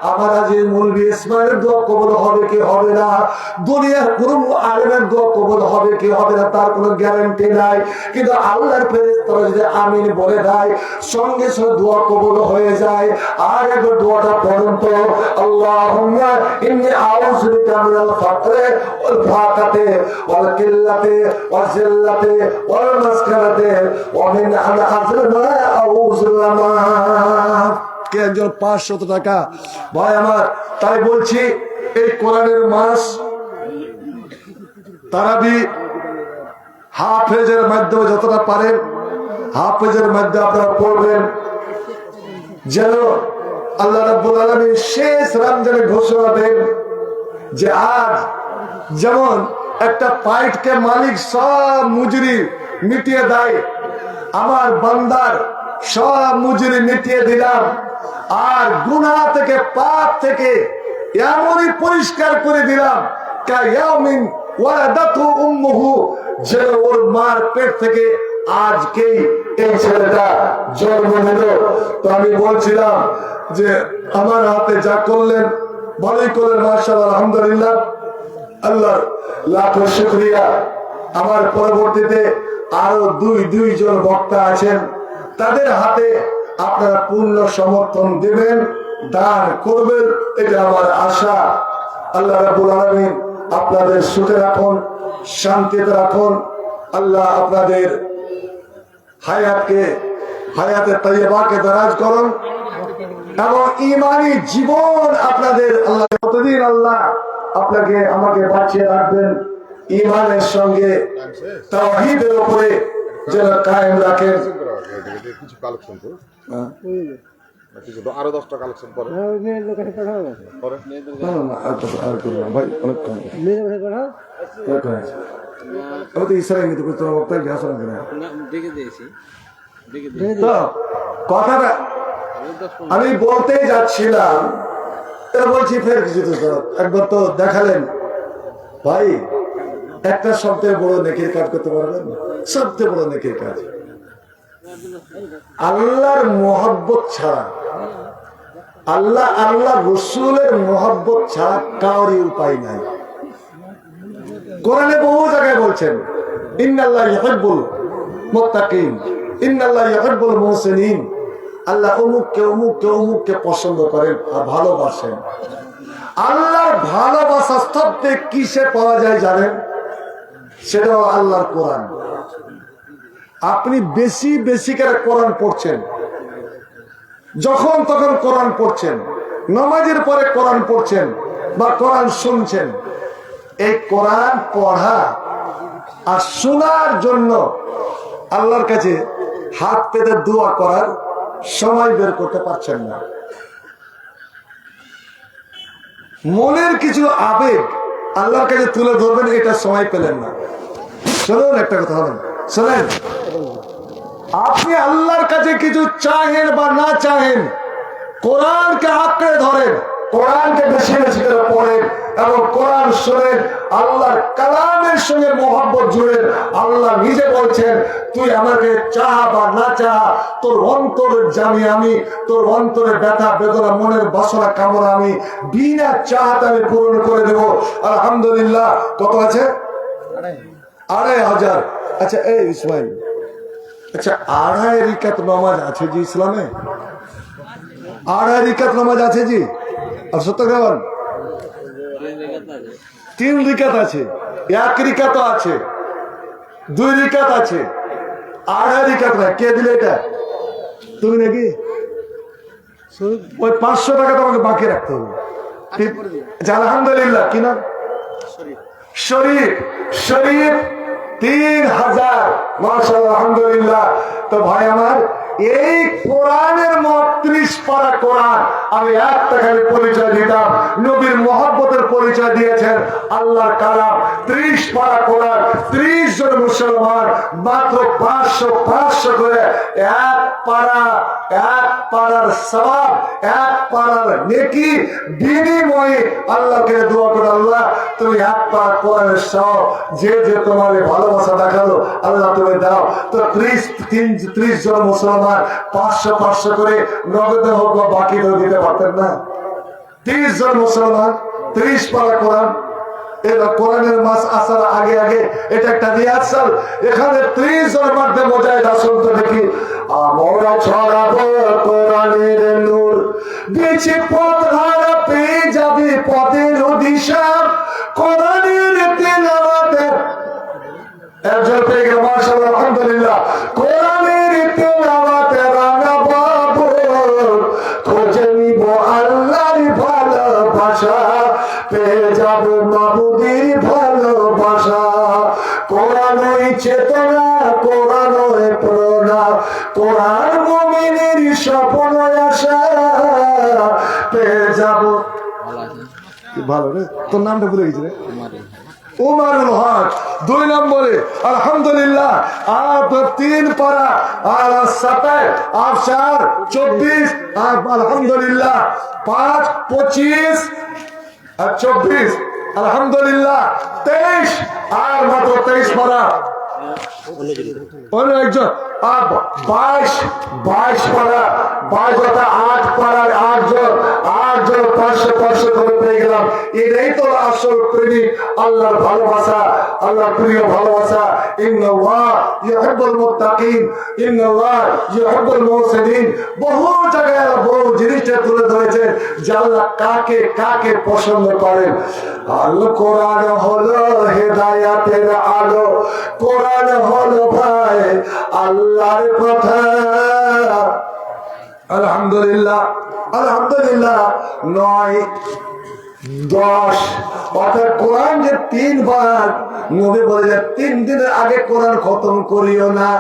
আমার আজিজ মৌলভী ইসমাইলের দোয়া কবুল হবে কি হবে না, দুনিয়ার কোন আলেমের দোয়া কবুল হবে কি হবে না তার কোনো গ্যারান্টি নাই, কিন্তু আল্লাহর ফেরেশতারা যদি আমিন বলে দেয় সঙ্গে সঙ্গে দোয়া কবুল হয়ে যায়। আর একবার দোয়াটা পড়ুন তো, আল্লাহুম্মা ইন্নী আউযু বিকা মিনাল ফাকরি ওয়াল ফাকাতি ওয়াল কিল্লাতি ওয়াজ জিল্লাতি ওয়াল মাসকারাতি ওয়া মিন আন আযলামা আও উযলামা। কে একজন 500 টাকা ভাই আমার, তাই বলছি এই কোরআনের মাস তারাবি হাফেজের মাধ্যমে যতটা পারেন হাফেজের মাধ্যমে আপনারা পড়বেন, যেন আল্লাহ রাব্বুল আলামিন শেষ রমজানে ঘোষণা দেন যে আজ যেমন একটা পাইটকে মালিক সব মজুরি মিটিয়ে দেয়, আমার বান্দার সব মজুরি মিটিয়ে দিলাম আর গুনাহ থেকে পাপ থেকে এমনই পরিষ্কার করে দিলাম কায়ামিন ওয়ালাদাতু উম্মুহু, যে ওর মার পেট থেকে আজকেই এই ছেলেটা জন্ম নিল। তো আমি বলছিলাম যে আমার হাতে যা করলেন ভালোই করলেন, মাশাআল্লাহ আলহামদুলিল্লাহ, আল্লাহর লাখো শুকরিয়া। আমার পরবর্তীতে আরো দুইজন বক্তা আছেন, তাদের হাতে আপনারা পূর্ণ সমর্থন দেবেন, দান করবেন, এটা আমার আশা। আল্লাহ রাব্বুল আলামিন আপনাদের সুখে রাখুন, শান্তিতে রাখুন। আল্লাহ আপনাদের হায়াতে তাইয়্যিবাকে দরাজ করুন এবং ঈমানি জীবন আপনাদের আল্লাহ কতদিন আল্লাহ আপনাকে আমাকে বাঁচিয়ে রাখবেন, ঈমানের সঙ্গে তাওহীদের উপরে যেন কায়েম রাখেন। কিছু কালেকশন তো কিছু আরো 10টা কালেকশন করে ভাই অনেক কম কথাটা আমি বলতে যাচ্ছিলাম, বলছি ফের কিছু একবার তো দেখালেন ভাই, একটা সবচেয়ে বড় নেকির কাজ করতে পারবেন, সবচেয়ে বড় নেকির কাজ আল্লাহর মোহাব্বত ছাড়া, আল্লাহ রসুলের মোহাব্বত ছাড়া কারোরই উপায় নাই। কোরআনে বহু জায়গায় বলছেন ইন্নাল্লাহা ইউহিব্বুল মুত্তাকিন, ইন্নাল্লাহা ইউহিব্বুল মুহসিনিন, আল্লাহ অমুককে পছন্দ করেন আর ভালোবাসেন। আল্লাহর ভালোবাসা সবচেয়ে কিসে পাওয়া যায় জানেন? সেটাও আল্লাহর কোরআন। আপনি বেশি করে কোরআন পড়ছেন, যখন তখন কোরআন পড়ছেন, নামাজের পরে কোরআন পড়ছেন বা কোরআন শুনছেন, এই কোরআন পড়া আর শোনার জন্য আল্লাহর কাছে হাত পেতে দোয়া করার সময় বের করতে পারছেন না। মনের কিছু আবেগ আল্লাহর কাছে তুলে ধরবেন, এটা সময় পেলেন না। শুনুন একটা কথা, হলেন শোনেন, আপনি আল্লাহর কাছে কিছু চাহেন বা না চাহেন, কোরআনকে আঁকড়ে ধরেন, কোরআনকে বেশি করে পড়েন, এবং কোরআন শোনেন, আল্লাহর কালামের সঙ্গে মোহাব্বত জুড়েন। আল্লাহ নিজে বলছেন, তুই আমাকে চাহ বা না চাহ, তোর অন্তরের জানি আমি, তোর অন্তরে ব্যথা বেদনা মনের বাসনা কামনা আমি বিনা চাহাতে আমি পূরণ করে দেব। আলহামদুলিল্লাহ। কত আছে? 2500। আচ্ছা এই ইসমাইল, আচ্ছা 2.5 রিকাত নামাজ আছে জি ইসলামে? 2.5 রিকাত নামাজ আছে জি? আর সত্য কেমন? 3 রিকাত আছে, 1 রিকাত আছে, 2 রিকাত আছে, 2.5 রিকাত না। কে দিলে এটা? তুমি নাকি? ওই 500 টাকা তোমাকে বাকি রাখতে হবে। আচ্ছা আলহামদুলিল্লাহ। কি নাম? শরীফ। শরীফ 3000। মাশাআল্লাহ, আলহামদুলিল্লাহ। তো ভাই আমার, এই কোরআনের 30 পারা কোরআন আমি একটা খালি পরিচয় দিতাম। নবীর মহব্বতের পরিচয় দিয়েছেন আল্লাহর কালাম। 30 পারা কোরআন, 30 জন মুসলমান, মাত্র 500 করে এক পাড়ার সওয়াব, এক পাড়ার নেকি বিনিময়ে আল্লাহকে দোয়া করে, আল্লাহ তুমি এক পাড়া কোরআনের সওয়াব যে যে তোমার ভালোবাসা দেখালো আল্লাহ তুমি দাও। তো 30 জন মুসলমান 500 করে নগদে হোক বা বাকি দিতে পারতেন না? 30 জন মুসলমান, 30 পারা কোরআন। এটা কোরআনের মাস আসার আগে আগে এটা একটা রিহার্সাল। এখানে 30 জন মধ্যে মজায় আসল তো দেখি। আমরা ছড়াবো কোরআনের নূর, বেঁচে পথ হারা পেয়ে যাবে পথের দিশা। কোরআনের তেলাওয়াতে একজন পেয়ে গেল, মাশাআল্লাহ, আলহামদুলিল্লাহ। কোরআনের তেলাওয়াতে রাঙা বাবু, খোঁজে নিব আল্লাহর ভালোবাসা, পেয়ে যাব মাবুদের ভালোবাসা। কোরআনই চেতনা, কোরআনই প্রেরণা, কোরআন মুমিনের স্বপ্ন আশা, পেয়ে যাব। ভালো রে, তোর নামটা ভুলে গেছি রে। উমারুল হক 2 নম্বরে। আলহামদুলিল্লাহ। আর 3 পারা, আর 7 আর 4 24, আর আলহামদুলিল্লাহ 5 25 আর 24, আলহামদুলিল্লাহ 23, আর মাত্র 23 পারা। অন্য একজন 22 পারা, 8 পাড়ার 8 জন 500 করে পেয়ে গেলাম। এটাই তো আসল প্রেমিক, আল্লাহর ভালোবাসা, আল্লাহর প্রিয় ভালোবাসা। ইন্নাল্লাহ ইউহিব্বুল মুত্তাকিন, ইন্নাল্লাহ ইউহিব্বুল মুহসিনিন। বহু জায়গায় বহু জিনিসটা তুলে ধরেছে যে আল্লাহ কাকে কাকে পছন্দ করেন। আল কোরআন হলো হেদায়াতের আলো, কোরআন হলো ভাই আল্লাহর কথা। আলহামদুলিল্লাহ, আলহামদুলিল্লাহ। 9 10 অর্থাৎ কোরআন যে 3 বার নবী বলে যে 3 দিনের আগে কোরআন খতম করিও না।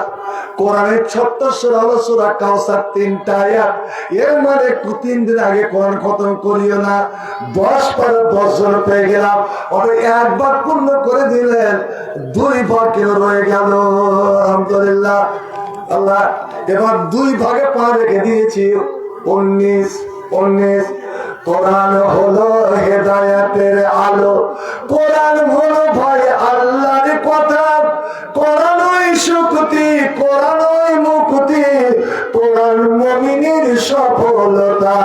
কোরআনের ছোট্ট সূরা হলো সূরা কাউসার, 3টা আয়াত। এর মানে 3 দিন আগে কোরআন খতম করিও না। 10 পারা 10 জন পেয়ে গেলাম। অর্থাৎ একবার পূর্ণ করে দিলেন, 2 ভাগ কেন রয়ে গেল। আলহামদুলিল্লাহ। আল্লাহ এবার 2 ভাগে পা রেখে দিয়েছি, 19। কোরআন হলো হেদায়াতের আলো, কোরআন হলো ভাই আল্লাহর কথা, কোরআনই শক্তি, কোরআনই মুক্তি, কোরআন মুমিনের সফলতা।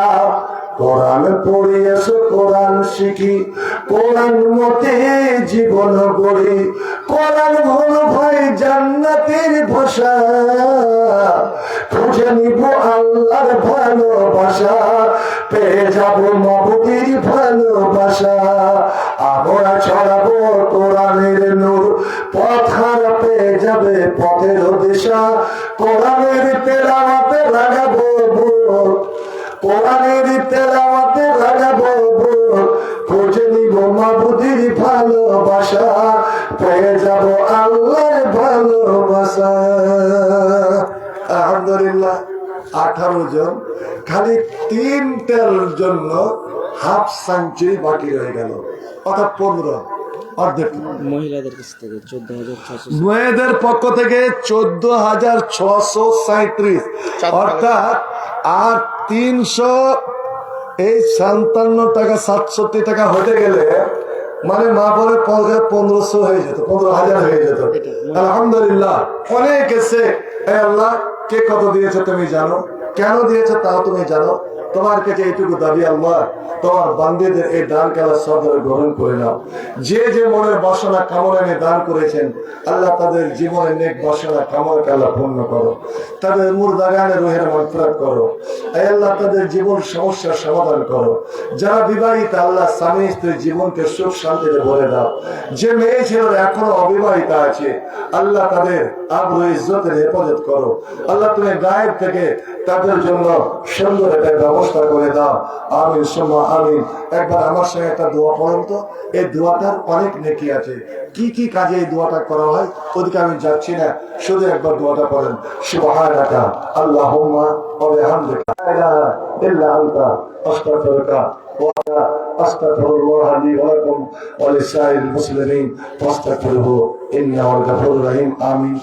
কোরআন পড়ি এসো, কোরআন শিখি, কোরআন মতে জীবন গড়ি। কোরআন হলো ভাই জান্নাতের ভাষা, খুঁজে নিব আল্লাহর ভালোবাসা, পেয়ে যাব মাবুদের ভালোবাসা। আমরা ছড়াবো কোরআনের নূর, পথ হারা পেয়ে যাবে পথের দিশা। কোরআনের তেলাওয়াতে লাগাবো ভোর, কোরআনের তেলাওয়াতে লাগাবো ভোর, খুঁজে নিব মাবুদের ভালোবাসা, পেয়ে যাব আল্লাহর ভালোবাসা। আলহামদুলিল্লাহ। 18 জন, খালি 3টার জন্য হাফ সেঞ্চুরি বাকি রয়ে গেল, অর্থাৎ 15 অর্ধেক। মহিলাদের কাছ থেকে 14,600, মেয়েদের পক্ষ থেকে 14,637, অর্থাৎ আর 300 এই 57 টাকা 67 টাকা হতে গেলে মানে মা বলে 1500 হয়ে যেত, 15,000 হয়ে যেত। আলহামদুলিল্লাহ অনেক এসে, আল্লাহ কে কত দিয়েছে তুমি জানো, কেন দিয়েছে তাও তুমি জানো, তোমার কাছে এইটুকু দাবি আল্লাহ তোমার বান্দীদের এই দানকে আল্লাহ সদরে গ্রহণ করে নাও। যে যে মনের বাসনা কামনা নিয়ে দান করেছেন আল্লাহ তাদের জীবনের নেক বাসনা কামনাকে আল্লাহ পূর্ণ করো, তাদের মুর্দাগানের রুহের মাগফিরাত করো। এই আল্লাহ তাদের জীবন সমস্যার সমাধান করো। যারা বিবাহিত আল্লাহ স্বামী স্ত্রীর জীবনকে সুখ শান্তিতে ভরে দাও। যে মেয়ে ছেলেরা এখনো অবিবাহিতা আছে আল্লাহ তাদের আবরু ইজ্জতের হেফাজত করো। আল্লাহ তুমি গায়েব থেকে তাদের জন্য সুন্দর একটা ব্যবস্থা করে দাও। আমিন সুম্মা আমিন। একবার আমার সঙ্গে একটা দোয়া পড়েন তো, এই দোয়াটার অনেক নেকি আছে। কি কি কাজে এই দোয়াটা করা হয় ওদিকে আমি যাচ্ছি না, শুধু একবার দোয়াটা পড়েন। সুবহানাকা আল্লাহুম্মা ওয়া বিহামদিকা লা ইলাহা ইল্লা আনতা আস্তাগফিরুকা ওয়া আস্তাগফিরুল্লাহ লি ওয়া লাকুম ওয়া লিসাইরিল মুসলিমিন ফাস্তাগফিরুহু ইন্নাহু গাফুরুর রহিম। আমিন।